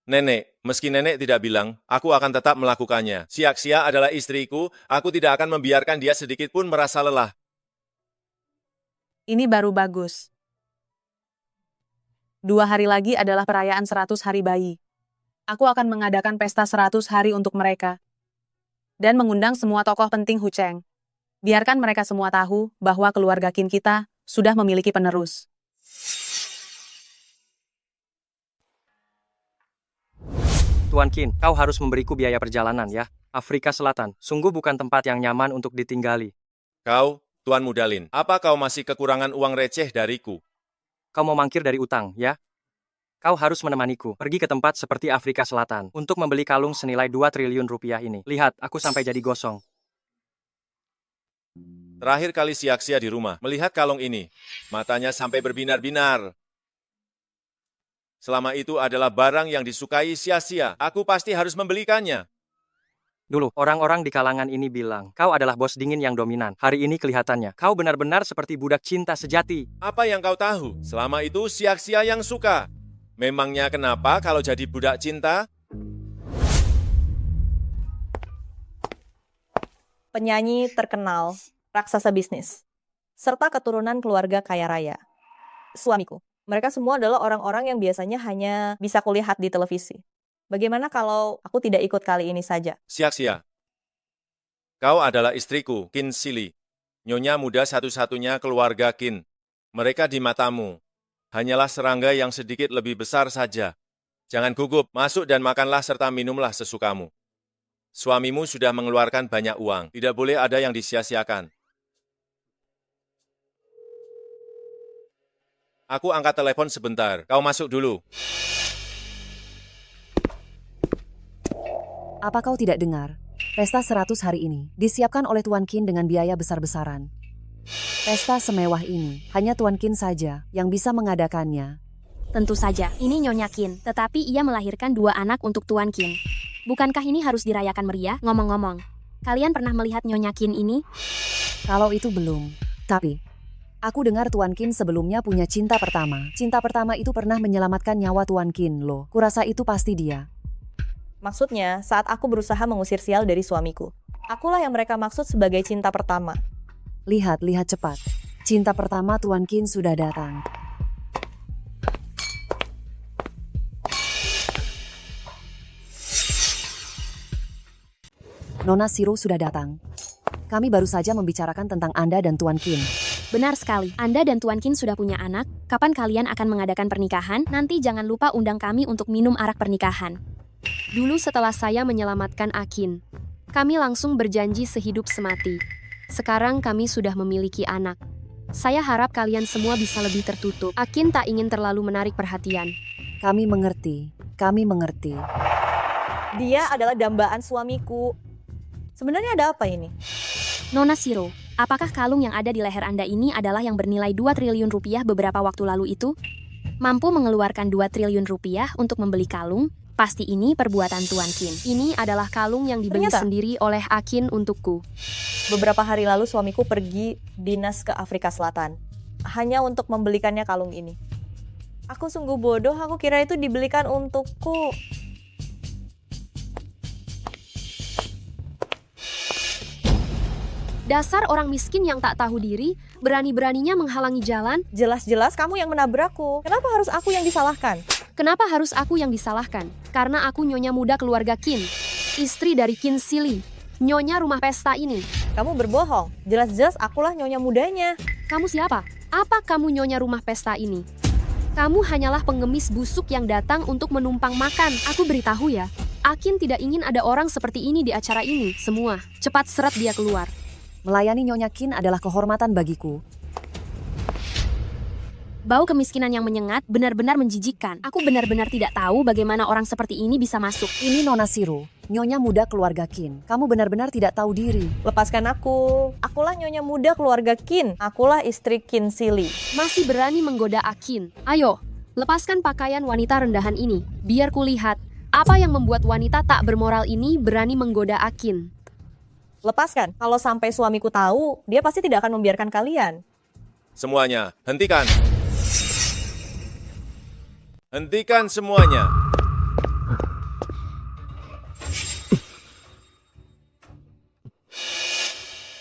Nenek, meski nenek tidak bilang, aku akan tetap melakukannya. Sia-sia adalah istriku, aku tidak akan membiarkan dia sedikit pun merasa lelah. Ini baru bagus. 2 hari lagi adalah perayaan 100 hari bayi. Aku akan mengadakan pesta 100 hari untuk mereka. Dan mengundang semua tokoh penting Hucheng. Biarkan mereka semua tahu bahwa keluarga Qin kita sudah memiliki penerus. Tuan Qin, kau harus memberiku biaya perjalanan ya. Afrika Selatan, sungguh bukan tempat yang nyaman untuk ditinggali. Kau, Tuan Mudalin, apa kau masih kekurangan uang receh dariku? Kau mau mangkir dari utang, ya? Kau harus menemaniku pergi ke tempat seperti Afrika Selatan untuk membeli kalung senilai 2 triliun rupiah ini. Lihat, aku sampai jadi gosong. Terakhir kali Sia-sia di rumah, melihat kalung ini, matanya sampai berbinar-binar. Selama itu adalah barang yang disukai Sia-sia. Aku pasti harus membelikannya. Dulu, orang-orang di kalangan ini bilang, kau adalah bos dingin yang dominan. Hari ini kelihatannya, kau benar-benar seperti budak cinta sejati. Apa yang kau tahu? Selama itu Sia-sia yang suka. Memangnya kenapa kalau jadi budak cinta? Penyanyi terkenal, raksasa bisnis, serta keturunan keluarga kaya raya. Suamiku, mereka semua adalah orang-orang yang biasanya hanya bisa kulihat di televisi. Bagaimana kalau aku tidak ikut kali ini saja? Sia-sia. Kau adalah istriku, Qin Sili. Nyonya muda satu-satunya keluarga Qin. Mereka di matamu hanyalah serangga yang sedikit lebih besar saja. Jangan gugup, masuk dan makanlah serta minumlah sesukamu. Suamimu sudah mengeluarkan banyak uang, tidak boleh ada yang disia-siakan. Aku angkat telepon sebentar, kau masuk dulu. Apa kau tidak dengar? Pesta 100 hari ini disiapkan oleh Tuan Qin dengan biaya besar-besaran. Pesta semewah ini hanya Tuan Qin saja yang bisa mengadakannya. Tentu saja, ini Nyonya Qin, tetapi ia melahirkan 2 anak untuk Tuan Qin. Bukankah ini harus dirayakan meriah? Ngomong-ngomong, kalian pernah melihat Nyonya Qin ini? Kalau itu belum, tapi aku dengar Tuan Qin sebelumnya punya cinta pertama. Cinta pertama itu pernah menyelamatkan nyawa Tuan Qin loh. Kurasa itu pasti dia. Maksudnya, saat aku berusaha mengusir sial dari suamiku. Akulah yang mereka maksud sebagai cinta pertama. Lihat cepat. Cinta pertama Tuan Qin sudah datang. Nona Shiro sudah datang. Kami baru saja membicarakan tentang Anda dan Tuan Qin. Benar sekali, Anda dan Tuan Qin sudah punya anak. Kapan kalian akan mengadakan pernikahan? Nanti jangan lupa undang kami untuk minum arak pernikahan. Dulu setelah saya menyelamatkan Akin, kami langsung berjanji sehidup semati. Sekarang kami sudah memiliki anak. Saya harap kalian semua bisa lebih tertutup. Akin tak ingin terlalu menarik perhatian. Kami mengerti. Dia adalah dambaan suamiku. Sebenarnya ada apa ini? Nona Shiro, apakah kalung yang ada di leher Anda ini adalah yang bernilai 2 triliun rupiah beberapa waktu lalu itu? Mampu mengeluarkan 2 triliun rupiah untuk membeli kalung? Pasti ini perbuatan Tuan Qin. Ini adalah kalung yang dibeli sendiri oleh Akin untukku. Beberapa hari lalu suamiku pergi dinas ke Afrika Selatan. Hanya untuk membelikannya kalung ini. Aku sungguh bodoh, aku kira itu dibelikan untukku. Dasar orang miskin yang tak tahu diri, berani-beraninya menghalangi jalan. Jelas-jelas kamu yang menabrakku. Kenapa harus aku yang disalahkan? Kenapa harus aku yang disalahkan? Karena aku nyonya muda keluarga Qin. Istri dari Qin Sili. Nyonya rumah pesta ini. Kamu berbohong. Jelas-jelas akulah nyonya mudanya. Kamu siapa? Apa kamu nyonya rumah pesta ini? Kamu hanyalah pengemis busuk yang datang untuk menumpang makan. Aku beritahu ya, Akin tidak ingin ada orang seperti ini di acara ini. Semua, cepat seret dia keluar. Melayani Nyonya Qin adalah kehormatan bagiku. Bau kemiskinan yang menyengat benar-benar menjijikkan. Aku benar-benar tidak tahu bagaimana orang seperti ini bisa masuk. Ini Nona Shiro, Nyonya muda keluarga Qin. Kamu benar-benar tidak tahu diri. Lepaskan aku. Akulah nyonya muda keluarga Qin. Akulah istri Qin Sili. Masih berani menggoda Akin. Ayo, lepaskan pakaian wanita rendahan ini. Biar kulihat apa yang membuat wanita tak bermoral ini berani menggoda Akin. Lepaskan. Kalau sampai suamiku tahu, dia pasti tidak akan membiarkan kalian. Semuanya, hentikan. Hentikan semuanya.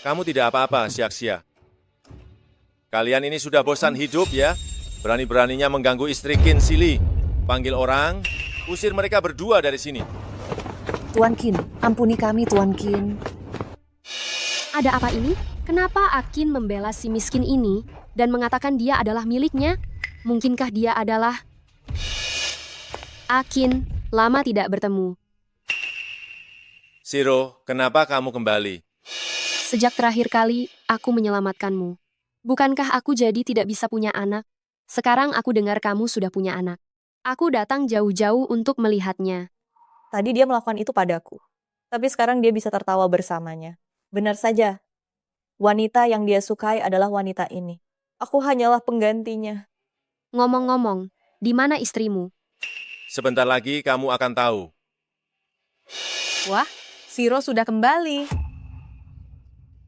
Kamu tidak apa-apa, Sia-Sia. Kalian ini sudah bosan hidup ya? Berani-beraninya mengganggu istri Qin Sili. Panggil orang, usir mereka berdua dari sini. Tuan Qin, ampuni kami Tuan Qin. Ada apa ini? Kenapa Akin membela si miskin ini dan mengatakan dia adalah miliknya? Mungkinkah dia adalah... Akin, lama tidak bertemu. Shiro, kenapa kamu kembali? Sejak terakhir kali, aku menyelamatkanmu. Bukankah aku jadi tidak bisa punya anak? Sekarang aku dengar kamu sudah punya anak. Aku datang jauh-jauh untuk melihatnya. Tadi dia melakukan itu padaku. Tapi sekarang dia bisa tertawa bersamanya. Benar saja, wanita yang dia sukai adalah wanita ini. Aku hanyalah penggantinya. Ngomong-ngomong, di mana istrimu? Sebentar lagi kamu akan tahu. Wah, Shiro sudah kembali.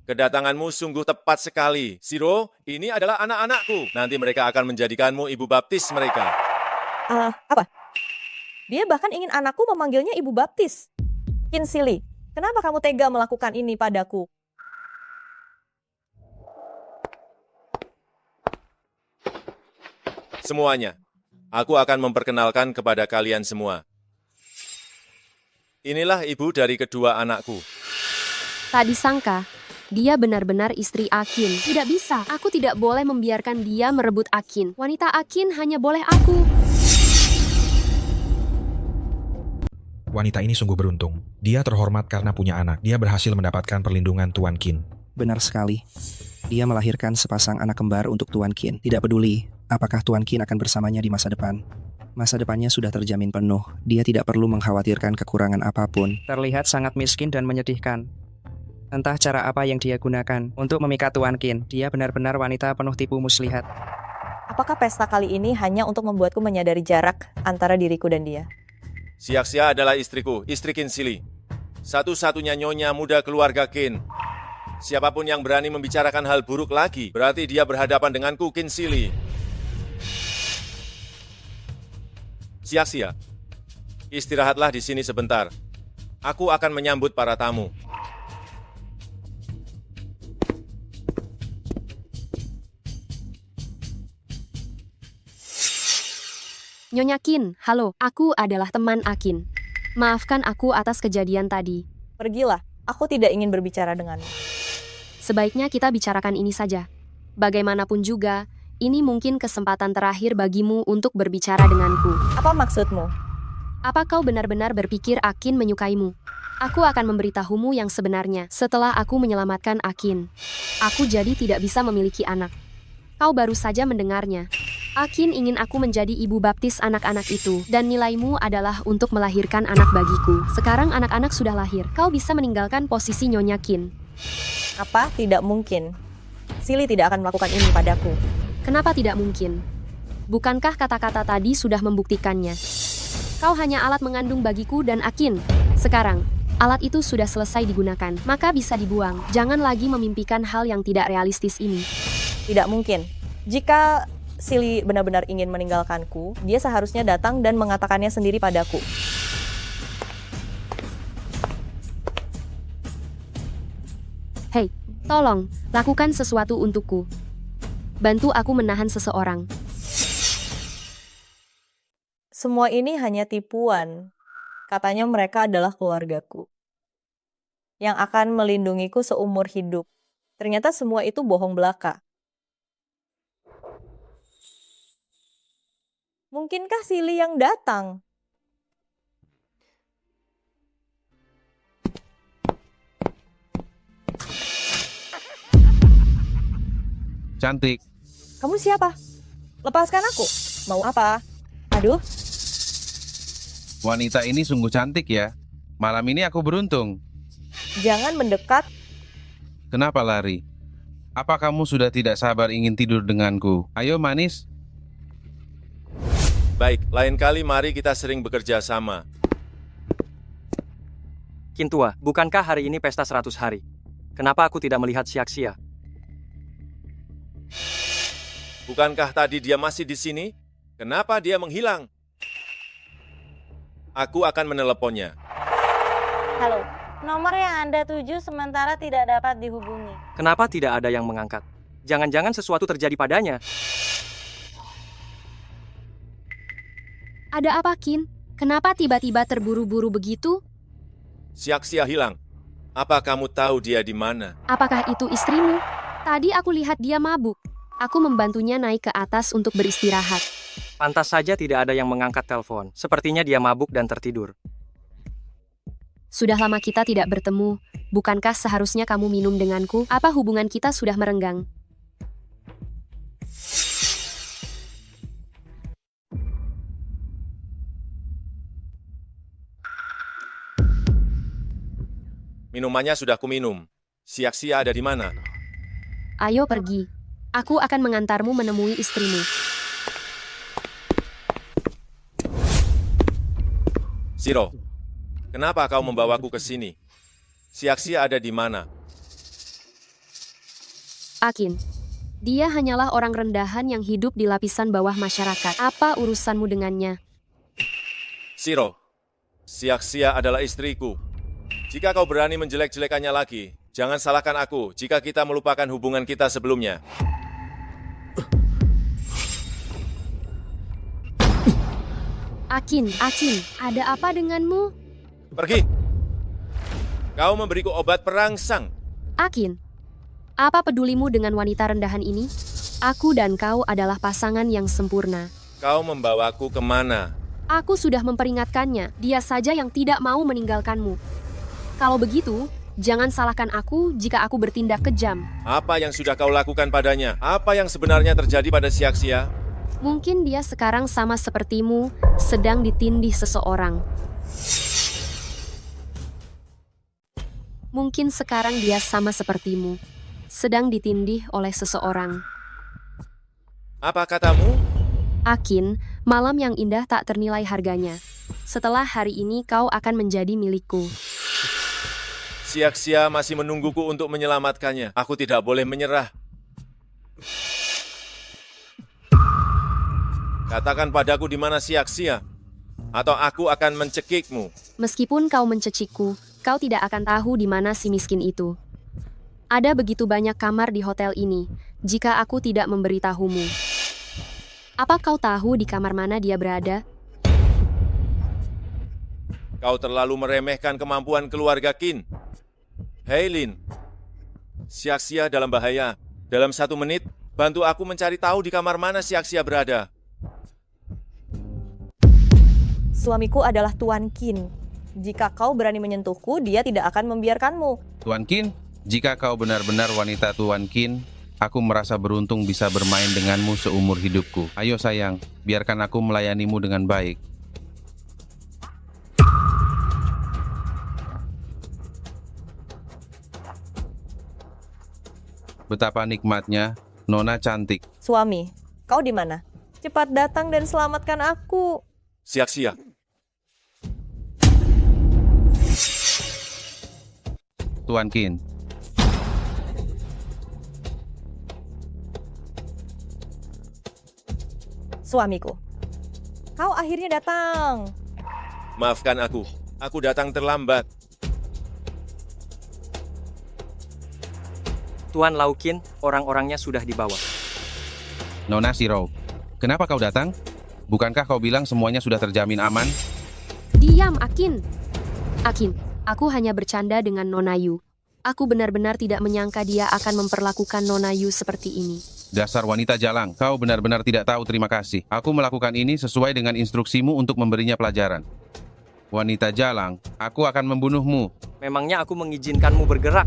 Kedatanganmu sungguh tepat sekali. Shiro, ini adalah anak-anakku. Nanti mereka akan menjadikanmu ibu baptis mereka. Apa? Dia bahkan ingin anakku memanggilnya ibu baptis. Qin Sili, kenapa kamu tega melakukan ini padaku? Semuanya, aku akan memperkenalkan kepada kalian semua. Inilah ibu dari kedua anakku. Tak disangka, dia benar-benar istri Akin. Tidak bisa, aku tidak boleh membiarkan dia merebut Akin. Wanita Akin hanya boleh aku. Wanita ini sungguh beruntung. Dia terhormat karena punya anak. Dia berhasil mendapatkan perlindungan Tuan Qin. Benar sekali. Dia melahirkan sepasang anak kembar untuk Tuan Qin. Tidak peduli apakah Tuan Qin akan bersamanya di masa depan. Masa depannya sudah terjamin penuh. Dia tidak perlu mengkhawatirkan kekurangan apapun. Terlihat sangat miskin dan menyedihkan. Entah cara apa yang dia gunakan untuk memikat Tuan Qin. Dia benar-benar wanita penuh tipu muslihat. Apakah pesta kali ini hanya untuk membuatku menyadari jarak antara diriku dan dia? Siak-Sia adalah istriku, istri Qin Sili. Satu-satunya nyonya muda keluarga Qin. Siapapun yang berani membicarakan hal buruk lagi, berarti dia berhadapan denganku, Qin Sili. Siak-Sia, istirahatlah di sini sebentar. Aku akan menyambut para tamu. Nyonya Qin, halo, aku adalah teman Akin. Maafkan aku atas kejadian tadi. Pergilah, aku tidak ingin berbicara denganmu. Sebaiknya kita bicarakan ini saja. Bagaimanapun juga, ini mungkin kesempatan terakhir bagimu untuk berbicara denganku. Apa maksudmu? Apa kau benar-benar berpikir Akin menyukaimu? Aku akan memberitahumu yang sebenarnya setelah aku menyelamatkan Akin. Aku jadi tidak bisa memiliki anak. Kau baru saja mendengarnya. Akin ingin aku menjadi ibu baptis anak-anak itu, dan nilaimu adalah untuk melahirkan anak bagiku. Sekarang anak-anak sudah lahir. Kau bisa meninggalkan posisi Nyonya Qin. Apa? Tidak mungkin. Sili tidak akan melakukan ini padaku. Kenapa tidak mungkin? Bukankah kata-kata tadi sudah membuktikannya? Kau hanya alat mengandung bagiku dan Akin. Sekarang, alat itu sudah selesai digunakan, maka bisa dibuang. Jangan lagi memimpikan hal yang tidak realistis ini. Tidak mungkin. Jika Sili benar-benar ingin meninggalkanku, dia seharusnya datang dan mengatakannya sendiri padaku. Hei, tolong, lakukan sesuatu untukku. Bantu aku menahan seseorang. Semua ini hanya tipuan. Katanya mereka adalah keluargaku yang akan melindungiku seumur hidup. Ternyata semua itu bohong belaka. Mungkinkah Sili yang datang? Cantik. Kamu siapa? Lepaskan aku. Mau apa? Aduh. Wanita ini sungguh cantik ya. Malam ini aku beruntung. Jangan mendekat. Kenapa lari? Apa kamu sudah tidak sabar ingin tidur denganku? Ayo manis. Baik, lain kali mari kita sering bekerja sama. Qin tua, bukankah hari ini pesta 100 hari? Kenapa aku tidak melihat Siak-Sia? Bukankah tadi dia masih di sini? Kenapa dia menghilang? Aku akan meneleponnya. Halo, nomor yang Anda tuju sementara tidak dapat dihubungi. Kenapa tidak ada yang mengangkat? Jangan-jangan sesuatu terjadi padanya. Ada apa, Qin? Kenapa tiba-tiba terburu-buru begitu? Siak-Sia hilang. Apa kamu tahu dia di mana? Apakah itu istrimu? Tadi aku lihat dia mabuk. Aku membantunya naik ke atas untuk beristirahat. Pantas saja tidak ada yang mengangkat telepon. Sepertinya dia mabuk dan tertidur. Sudah lama kita tidak bertemu. Bukankah seharusnya kamu minum denganku? Apa hubungan kita sudah merenggang? Minumannya sudah kuminum. Siak-Sia ada di mana? Ayo pergi. Aku akan mengantarmu menemui istrimu. Siro, kenapa kau membawaku ke sini? Siak-Sia ada di mana? Akin, dia hanyalah orang rendahan yang hidup di lapisan bawah masyarakat. Apa urusanmu dengannya? Siro, Siak-Sia adalah istriku. Jika kau berani menjelek-jelekannya lagi, jangan salahkan aku jika kita melupakan hubungan kita sebelumnya. Akin, ada apa denganmu? Pergi! Kau memberiku obat perangsang. Akin, apa pedulimu dengan wanita rendahan ini? Aku dan kau adalah pasangan yang sempurna. Kau membawaku kemana? Aku sudah memperingatkannya, dia saja yang tidak mau meninggalkanmu. Kalau begitu, jangan salahkan aku jika aku bertindak kejam. Apa yang sudah kau lakukan padanya? Apa yang sebenarnya terjadi pada Siak-Sia? Mungkin dia sekarang sama sepertimu, sedang ditindih seseorang. Mungkin sekarang dia sama sepertimu, sedang ditindih oleh seseorang. Apa katamu? Akin, malam yang indah tak ternilai harganya. Setelah hari ini kau akan menjadi milikku. Siak-Sia masih menungguku untuk menyelamatkannya. Aku tidak boleh menyerah. Katakan padaku di mana Siak-Sia, atau aku akan mencekikmu. Meskipun kau mencecikku, kau tidak akan tahu di mana si miskin itu. Ada begitu banyak kamar di hotel ini, jika aku tidak memberitahumu. Apa kau tahu di kamar mana dia berada? Kau terlalu meremehkan kemampuan keluarga Qin. Hei Lin, Siak-Sia dalam bahaya. Dalam 1 menit, bantu aku mencari tahu di kamar mana Siak-Sia berada. Suamiku adalah Tuan Qin. Jika kau berani menyentuhku, dia tidak akan membiarkanmu. Tuan Qin, jika kau benar-benar wanita Tuan Qin, aku merasa beruntung bisa bermain denganmu seumur hidupku. Ayo sayang, biarkan aku melayanimu dengan baik. Betapa nikmatnya, Nona cantik. Suami, kau di mana? Cepat datang dan selamatkan aku. Siak-Sia. Tuan Qin. Suamiku, kau akhirnya datang. Maafkan aku datang terlambat. Tuan Lau Qin, orang-orangnya sudah dibawa. Nona Shiro, kenapa kau datang? Bukankah kau bilang semuanya sudah terjamin aman? Diam, Akin. Akin, aku hanya bercanda dengan Nona Yu. Aku benar-benar tidak menyangka dia akan memperlakukan Nona Yu seperti ini. Dasar wanita jalang, kau benar-benar tidak tahu terima kasih. Aku melakukan ini sesuai dengan instruksimu untuk memberinya pelajaran. Wanita jalang, aku akan membunuhmu. Memangnya aku mengizinkanmu bergerak?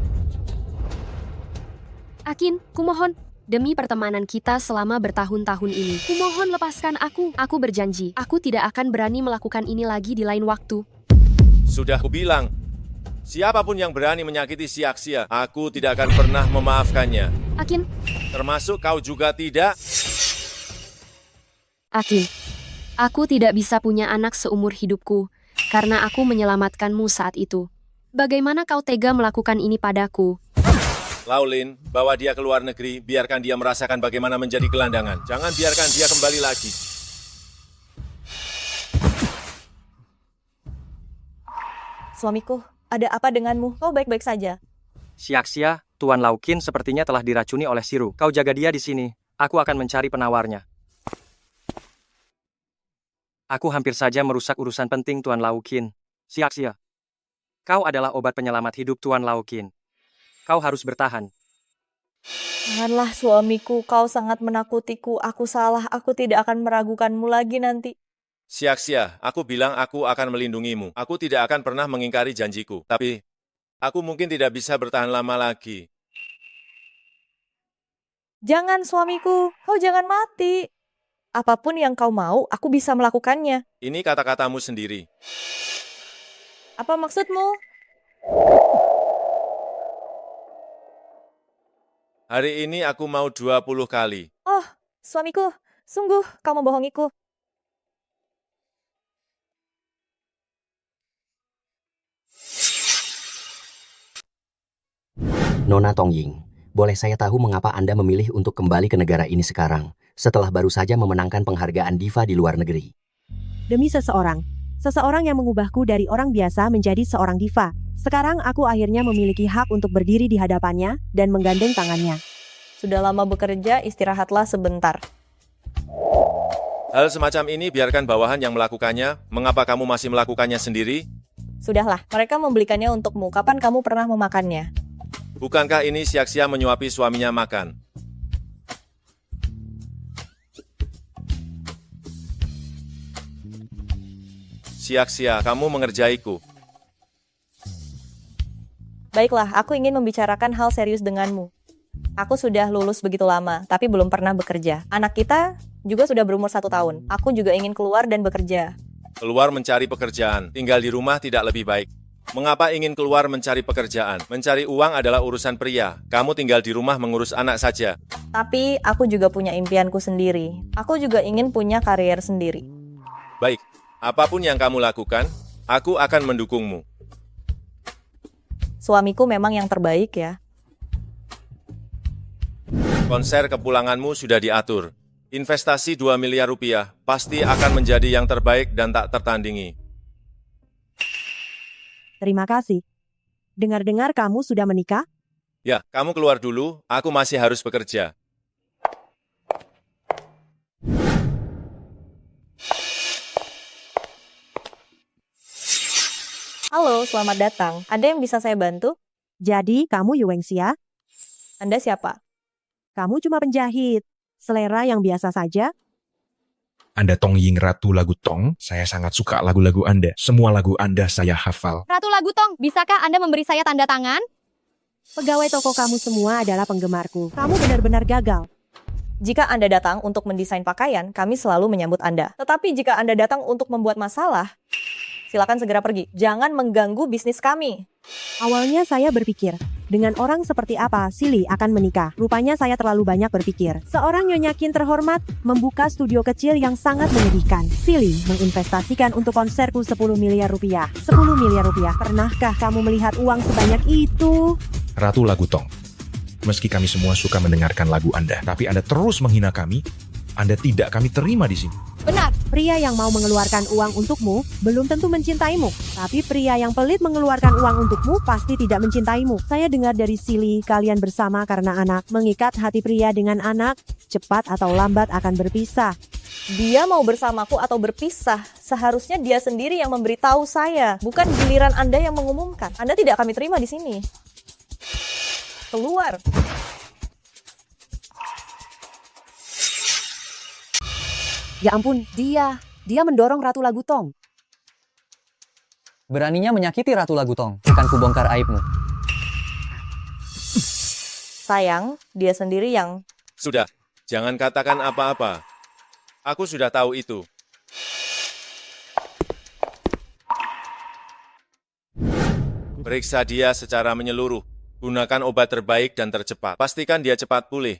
Akin, kumohon, demi pertemanan kita selama bertahun-tahun ini, kumohon lepaskan aku. Aku berjanji, aku tidak akan berani melakukan ini lagi di lain waktu. Sudah kubilang, siapapun yang berani menyakiti Siak-Sia, aku tidak akan pernah memaafkannya. Akin. Termasuk kau juga tidak. Akin, aku tidak bisa punya anak seumur hidupku, karena aku menyelamatkanmu saat itu. Bagaimana kau tega melakukan ini padaku? Laulin, bawa dia ke luar negeri, biarkan dia merasakan bagaimana menjadi gelandangan. Jangan biarkan dia kembali lagi. Suamiku, ada apa denganmu? Kau baik-baik saja. Siak-Sia, Tuan Lau Qin sepertinya telah diracuni oleh Siru. Kau jaga dia di sini. Aku akan mencari penawarnya. Aku hampir saja merusak urusan penting Tuan Lau Qin. Siak-Sia, kau adalah obat penyelamat hidup Tuan Lau Qin. Kau harus bertahan. Janganlah suamiku, kau sangat menakutiku. Aku salah, aku tidak akan meragukanmu lagi nanti. Siak-Sia, aku bilang aku akan melindungimu. Aku tidak akan pernah mengingkari janjiku. Tapi, aku mungkin tidak bisa bertahan lama lagi. Jangan suamiku, kau jangan mati. Apapun yang kau mau, aku bisa melakukannya. Ini kata-katamu sendiri. Apa maksudmu? Hari ini aku mau 20 kali. Oh, suamiku, sungguh kau membohongiku. Nona Tongying, boleh saya tahu mengapa Anda memilih untuk kembali ke negara ini sekarang, setelah baru saja memenangkan penghargaan diva di luar negeri? Demi seseorang. Seseorang yang mengubahku dari orang biasa menjadi seorang diva. Sekarang aku akhirnya memiliki hak untuk berdiri di hadapannya dan menggandeng tangannya. Sudah lama bekerja, istirahatlah sebentar. Hal semacam ini biarkan bawahan yang melakukannya. Mengapa kamu masih melakukannya sendiri? Sudahlah, mereka membelikannya untukmu. Kapan kamu pernah memakannya? Bukankah ini Siak-Sia menyuapi suaminya makan? Siak-Sia, kamu mengerjaiku. Baiklah, aku ingin membicarakan hal serius denganmu. Aku sudah lulus begitu lama, tapi belum pernah bekerja. Anak kita juga sudah berumur 1 tahun. Aku juga ingin keluar dan bekerja. Keluar mencari pekerjaan, tinggal di rumah tidak lebih baik. Mengapa ingin keluar mencari pekerjaan? Mencari uang adalah urusan pria. Kamu tinggal di rumah mengurus anak saja. Tapi aku juga punya impianku sendiri. Aku juga ingin punya karier sendiri. Baik, apapun yang kamu lakukan, aku akan mendukungmu. Suamiku memang yang terbaik ya. Konser kepulanganmu sudah diatur. Investasi 2 miliar rupiah pasti akan menjadi yang terbaik dan tak tertandingi. Terima kasih. Dengar-dengar kamu sudah menikah? Ya, kamu keluar dulu, aku masih harus bekerja. Halo, selamat datang. Ada yang bisa saya bantu? Jadi, kamu Yuwengxia? Anda siapa? Kamu cuma penjahit. Selera yang biasa saja? Anda Tong Ying Ratu Lagu Tong, saya sangat suka lagu-lagu Anda. Semua lagu Anda saya hafal. Ratu Lagu Tong, bisakah Anda memberi saya tanda tangan? Pegawai toko kamu semua adalah penggemarku. Kamu benar-benar gagal. Jika Anda datang untuk mendesain pakaian, kami selalu menyambut Anda. Tetapi jika Anda datang untuk membuat masalah, silakan segera pergi. Jangan mengganggu bisnis kami. Awalnya saya berpikir, dengan orang seperti apa Silly akan menikah. Rupanya saya terlalu banyak berpikir. Seorang Nyonya Qin terhormat membuka studio kecil yang sangat menyedihkan. Silly menginvestasikan untuk konserku 10 miliar rupiah. 10 miliar rupiah. Pernahkah kamu melihat uang sebanyak itu? Ratu Lagu Tong, meski kami semua suka mendengarkan lagu Anda, tapi Anda terus menghina kami, Anda tidak kami terima di sini. Benar, pria yang mau mengeluarkan uang untukmu belum tentu mencintaimu. Tapi pria yang pelit mengeluarkan uang untukmu pasti tidak mencintaimu. Saya dengar dari Silly, kalian bersama karena anak. Mengikat hati pria dengan anak, cepat atau lambat akan berpisah. Dia mau bersamaku atau berpisah. Seharusnya dia sendiri yang memberitahu saya, bukan giliran Anda yang mengumumkan. Anda tidak kami terima di sini. Keluar. Ya ampun, dia mendorong Ratu Lagu Tong. Beraninya menyakiti Ratu Lagu Tong. Akan kubongkar aibmu. Sayang, dia sendiri yang... Sudah, jangan katakan apa-apa. Aku sudah tahu itu. Periksa dia secara menyeluruh. Gunakan obat terbaik dan tercepat. Pastikan dia cepat pulih.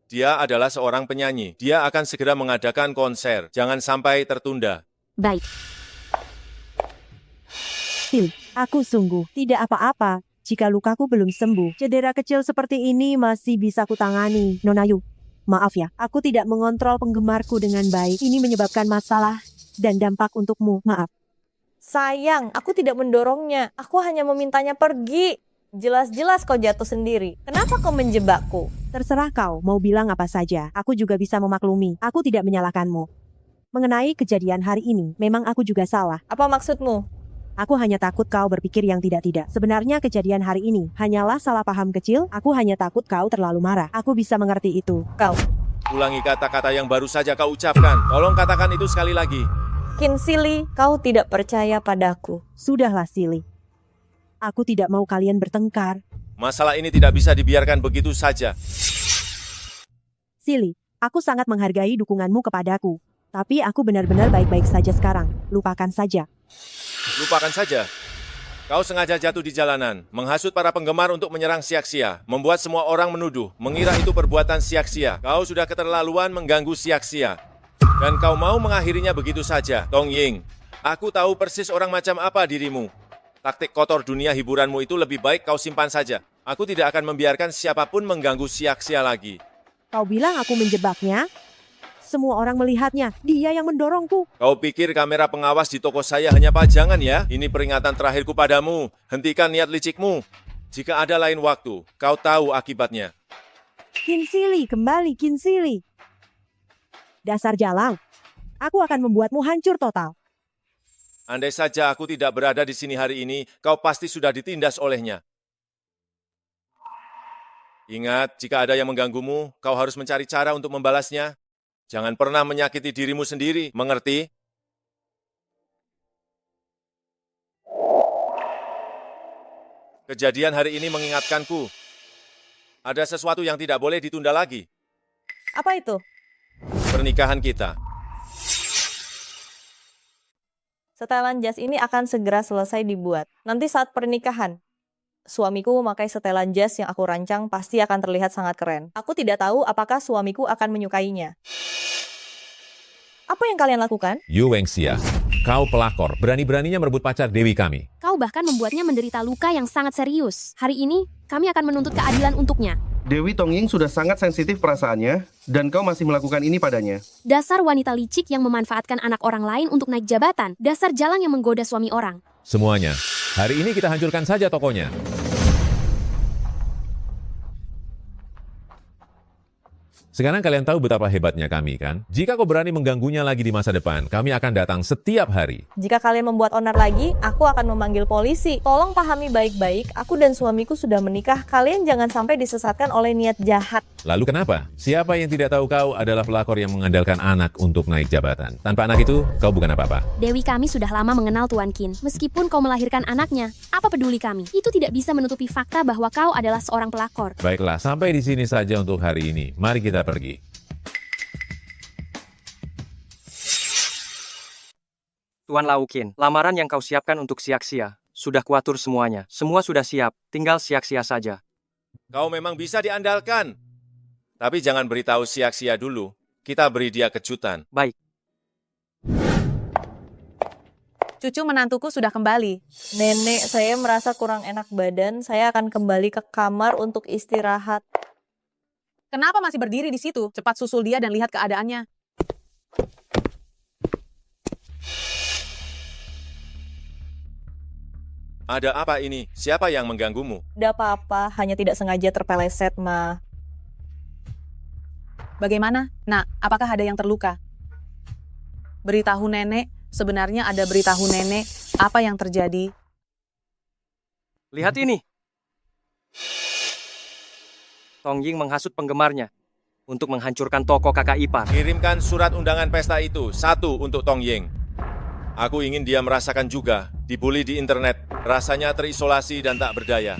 Dia adalah seorang penyanyi. Dia akan segera mengadakan konser. Jangan sampai tertunda. Baik. Silly, aku sungguh tidak apa-apa. Jika lukaku belum sembuh, cedera kecil seperti ini masih bisa kutangani. Nona Yu, maaf ya, aku tidak mengontrol penggemarku dengan baik. Ini menyebabkan masalah dan dampak untukmu. Maaf. Sayang, aku tidak mendorongnya. Aku hanya memintanya pergi. Jelas-jelas kau jatuh sendiri. Kenapa kau menjebakku? Terserah kau, mau bilang apa saja. Aku juga bisa memaklumi. Aku tidak menyalahkanmu. Mengenai kejadian hari ini, memang aku juga salah. Apa maksudmu? Aku hanya takut kau berpikir yang tidak-tidak. Sebenarnya kejadian hari ini hanyalah salah paham kecil. Aku hanya takut kau terlalu marah. Aku bisa mengerti itu. Kau. Ulangi kata-kata yang baru saja kau ucapkan. Tolong katakan itu sekali lagi. Qin Silly, kau tidak percaya padaku. Sudahlah Silly. Aku tidak mau kalian bertengkar. Masalah ini tidak bisa dibiarkan begitu saja. Silly, aku sangat menghargai dukunganmu kepadaku. Tapi aku benar-benar baik-baik saja sekarang. Lupakan saja. Lupakan saja. Kau sengaja jatuh di jalanan, menghasut para penggemar untuk menyerang Siaksia, membuat semua orang menuduh, mengira itu perbuatan Siaksia. Kau sudah keterlaluan mengganggu Siaksia. Dan kau mau mengakhirinya begitu saja, Tong Ying. Aku tahu persis orang macam apa dirimu. Taktik kotor dunia hiburanmu itu lebih baik kau simpan saja. Aku tidak akan membiarkan siapapun mengganggu Siaksia lagi. Kau bilang aku menjebaknya? Semua orang melihatnya. Dia yang mendorongku. Kau pikir kamera pengawas di toko saya hanya pajangan ya? Ini peringatan terakhirku padamu. Hentikan niat licikmu. Jika ada lain waktu, kau tahu akibatnya. Qin Silly, kembali Qin Silly. Dasar jalang. Aku akan membuatmu hancur total. Andai saja aku tidak berada di sini hari ini, kau pasti sudah ditindas olehnya. Ingat, jika ada yang mengganggumu, kau harus mencari cara untuk membalasnya. Jangan pernah menyakiti dirimu sendiri, mengerti? Kejadian hari ini mengingatkanku. Ada sesuatu yang tidak boleh ditunda lagi. Apa itu? Pernikahan kita. Setelan jas ini akan segera selesai dibuat. Nanti saat pernikahan, suamiku memakai setelan jas yang aku rancang pasti akan terlihat sangat keren. Aku tidak tahu apakah suamiku akan menyukainya. Apa yang kalian lakukan? Yu Wengxia, kau pelakor, berani-beraninya merebut pacar Dewi kami. Kau bahkan membuatnya menderita luka yang sangat serius. Hari ini, kami akan menuntut keadilan untuknya. Dewi Tongying sudah sangat sensitif perasaannya, dan kau masih melakukan ini padanya. Dasar wanita licik yang memanfaatkan anak orang lain untuk naik jabatan. Dasar jalang yang menggoda suami orang. Semuanya, hari ini kita hancurkan saja tokonya. Sekarang kalian tahu betapa hebatnya kami, kan? Jika kau berani mengganggunya lagi di masa depan, kami akan datang setiap hari. Jika kalian membuat onar lagi, aku akan memanggil polisi. Tolong pahami baik-baik, aku dan suamiku sudah menikah. Kalian jangan sampai disesatkan oleh niat jahat. Lalu kenapa? Siapa yang tidak tahu kau adalah pelakor yang mengandalkan anak untuk naik jabatan? Tanpa anak itu, kau bukan apa-apa. Dewi kami sudah lama mengenal Tuan Qin. Meskipun kau melahirkan anaknya, apa peduli kami? Itu tidak bisa menutupi fakta bahwa kau adalah seorang pelakor. Baiklah, sampai di sini saja untuk hari ini. Mari kita pergi. Tuan Lau Qin, lamaran yang kau siapkan untuk Siaksia, sudah kuatur semuanya. Semua sudah siap, tinggal Siaksia saja. Kau memang bisa diandalkan. Tapi jangan beritahu Siaksia dulu. Kita beri dia kejutan. Baik. Cucu menantuku sudah kembali. Nenek, saya merasa kurang enak badan. Saya akan kembali ke kamar untuk istirahat. Kenapa masih berdiri di situ? Cepat susul dia dan lihat keadaannya. Ada apa ini? Siapa yang mengganggumu? Tidak apa-apa, hanya tidak sengaja terpeleset, Ma. Bagaimana? Nak, apakah ada yang terluka? Beritahu nenek, sebenarnya ada beritahu nenek, apa yang terjadi? Lihat ini. Tongying menghasut penggemarnya untuk menghancurkan toko kakak ipar. Kirimkan surat undangan pesta itu, satu untuk Tongying. Aku ingin dia merasakan juga, dibully di internet, rasanya terisolasi dan tak berdaya.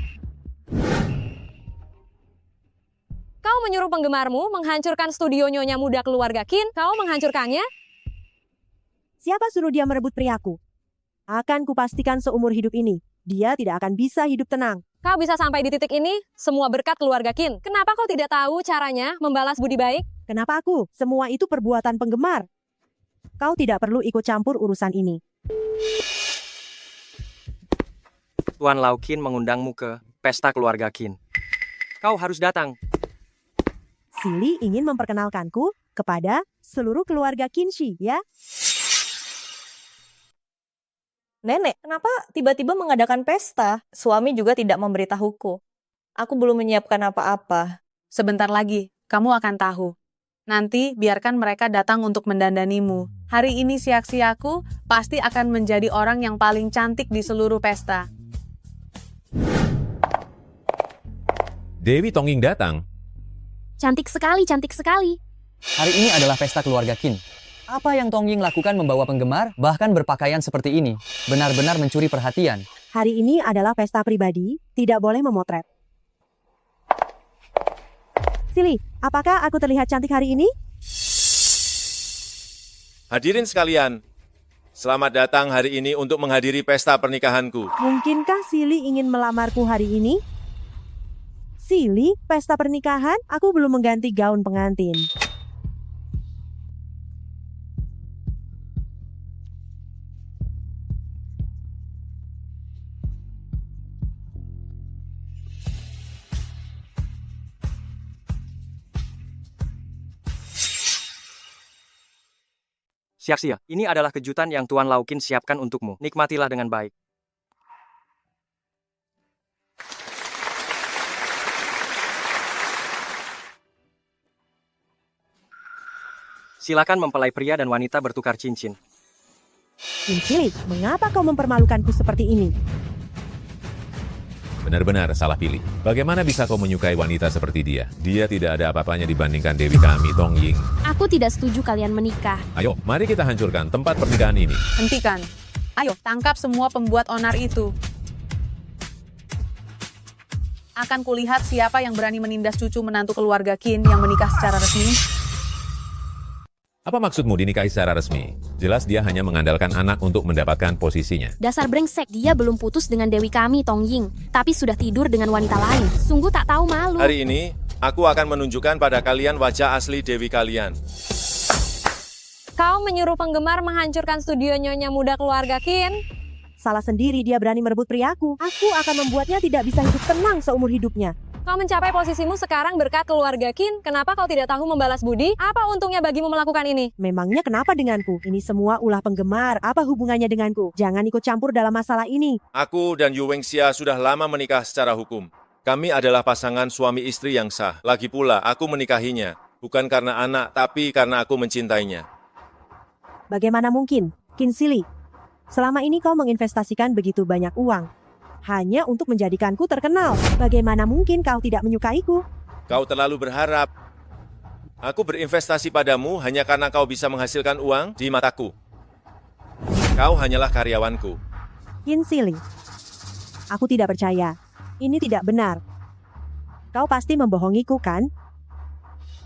Kau menyuruh penggemarmu menghancurkan studio nyonya muda keluarga Qin? Kau menghancurkannya? Siapa suruh dia merebut priaku? Akan kupastikan seumur hidup ini, dia tidak akan bisa hidup tenang. Kau bisa sampai di titik ini, semua berkat keluarga Qin. Kenapa kau tidak tahu caranya membalas budi baik? Kenapa aku? Semua itu perbuatan penggemar. Kau tidak perlu ikut campur urusan ini. Tuan Lau Qin mengundangmu ke pesta keluarga Qin. Kau harus datang. Sili ingin memperkenalkanku kepada seluruh keluarga Qinshi, ya? Nenek, kenapa tiba-tiba mengadakan pesta? Suami juga tidak memberitahuku. Aku belum menyiapkan apa-apa. Sebentar lagi, kamu akan tahu. Nanti biarkan mereka datang untuk mendandanimu. Hari ini Siaksiaku pasti akan menjadi orang yang paling cantik di seluruh pesta. Dewi Tongying datang. Cantik sekali, cantik sekali. Hari ini adalah pesta keluarga Qin. Apa yang Tongying lakukan membawa penggemar, bahkan berpakaian seperti ini? Benar-benar mencuri perhatian. Hari ini adalah pesta pribadi, tidak boleh memotret. Sili, apakah aku terlihat cantik hari ini? Hadirin sekalian, selamat datang hari ini untuk menghadiri pesta pernikahanku. Mungkinkah Sili ingin melamarku hari ini? Sili, pesta pernikahan? Aku belum mengganti gaun pengantin. Siaksia, ini adalah kejutan yang Tuan Lau Qin siapkan untukmu. Nikmatilah dengan baik. Silakan mempelai pria dan wanita bertukar cincin. Sili, mengapa kau mempermalukanku seperti ini? Benar-benar salah pilih. Bagaimana bisa kau menyukai wanita seperti dia? Dia tidak ada apa-apanya dibandingkan Dewi kami, Tongying. Aku tidak setuju kalian menikah. Ayo, mari kita hancurkan tempat pernikahan ini. Hentikan. Ayo, tangkap semua pembuat onar itu. Akan kulihat siapa yang berani menindas cucu menantu keluarga Qin yang menikah secara resmi. Apa maksudmu dinikahi secara resmi? Jelas dia hanya mengandalkan anak untuk mendapatkan posisinya. Dasar brengsek, dia belum putus dengan Dewi kami, Tong Ying, tapi sudah tidur dengan wanita lain. Sungguh tak tahu malu. Hari ini, aku akan menunjukkan pada kalian wajah asli Dewi kalian. Kau menyuruh penggemar menghancurkan studio nyonya muda keluarga Qin? Salah sendiri dia berani merebut priaku. Aku akan membuatnya tidak bisa hidup tenang seumur hidupnya. Kau mencapai posisimu sekarang berkat keluarga Qin. Kenapa kau tidak tahu membalas budi? Apa untungnya bagimu melakukan ini? Memangnya kenapa denganku? Ini semua ulah penggemar. Apa hubungannya denganku? Jangan ikut campur dalam masalah ini. Aku dan Yu Wengxia sudah lama menikah secara hukum. Kami adalah pasangan suami istri yang sah. Lagi pula, aku menikahinya. Bukan karena anak, tapi karena aku mencintainya. Bagaimana mungkin? Qin Sili, selama ini kau menginvestasikan begitu banyak uang hanya untuk menjadikanku terkenal. Bagaimana mungkin kau tidak menyukaiku? Kau terlalu berharap. Aku berinvestasi padamu hanya karena kau bisa menghasilkan uang di mataku. Kau hanyalah karyawanku. Qin Sili, aku tidak percaya. Ini tidak benar. Kau pasti membohongiku, kan?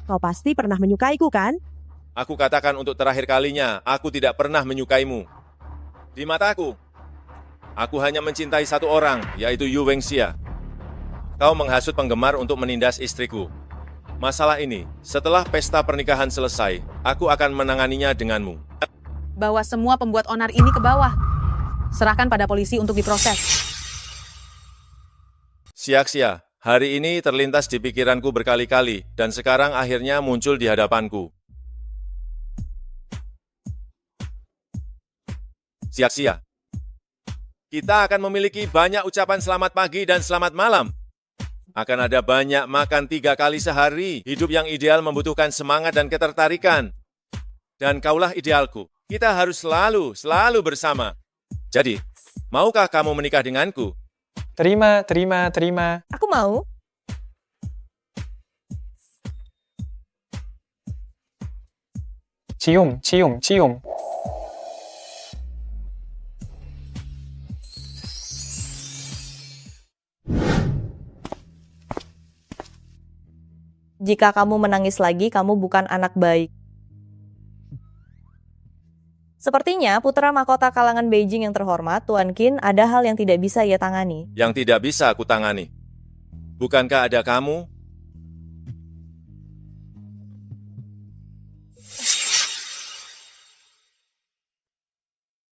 Kau pasti pernah menyukaiku, kan? Aku katakan untuk terakhir kalinya, aku tidak pernah menyukaimu. Di mataku, aku hanya mencintai satu orang, yaitu Yu Wengxia. Kau menghasut penggemar untuk menindas istriku. Masalah ini, setelah pesta pernikahan selesai, aku akan menanganinya denganmu. Bawa semua pembuat onar ini ke bawah. Serahkan pada polisi untuk diproses. Sia-sia, hari ini terlintas di pikiranku berkali-kali, dan sekarang akhirnya muncul di hadapanku. Sia-sia. Kita akan memiliki banyak ucapan selamat pagi dan selamat malam. Akan ada banyak makan 3 kali sehari. Hidup yang ideal membutuhkan semangat dan ketertarikan. Dan kaulah idealku. Kita harus selalu bersama. Jadi, maukah kamu menikah denganku? Terima. Aku mau. Cium. Jika kamu menangis lagi, kamu bukan anak baik. Sepertinya putra mahkota kalangan Beijing yang terhormat, Tuan Qin, ada hal yang tidak bisa ia tangani. Yang tidak bisa aku tangani. Bukankah ada kamu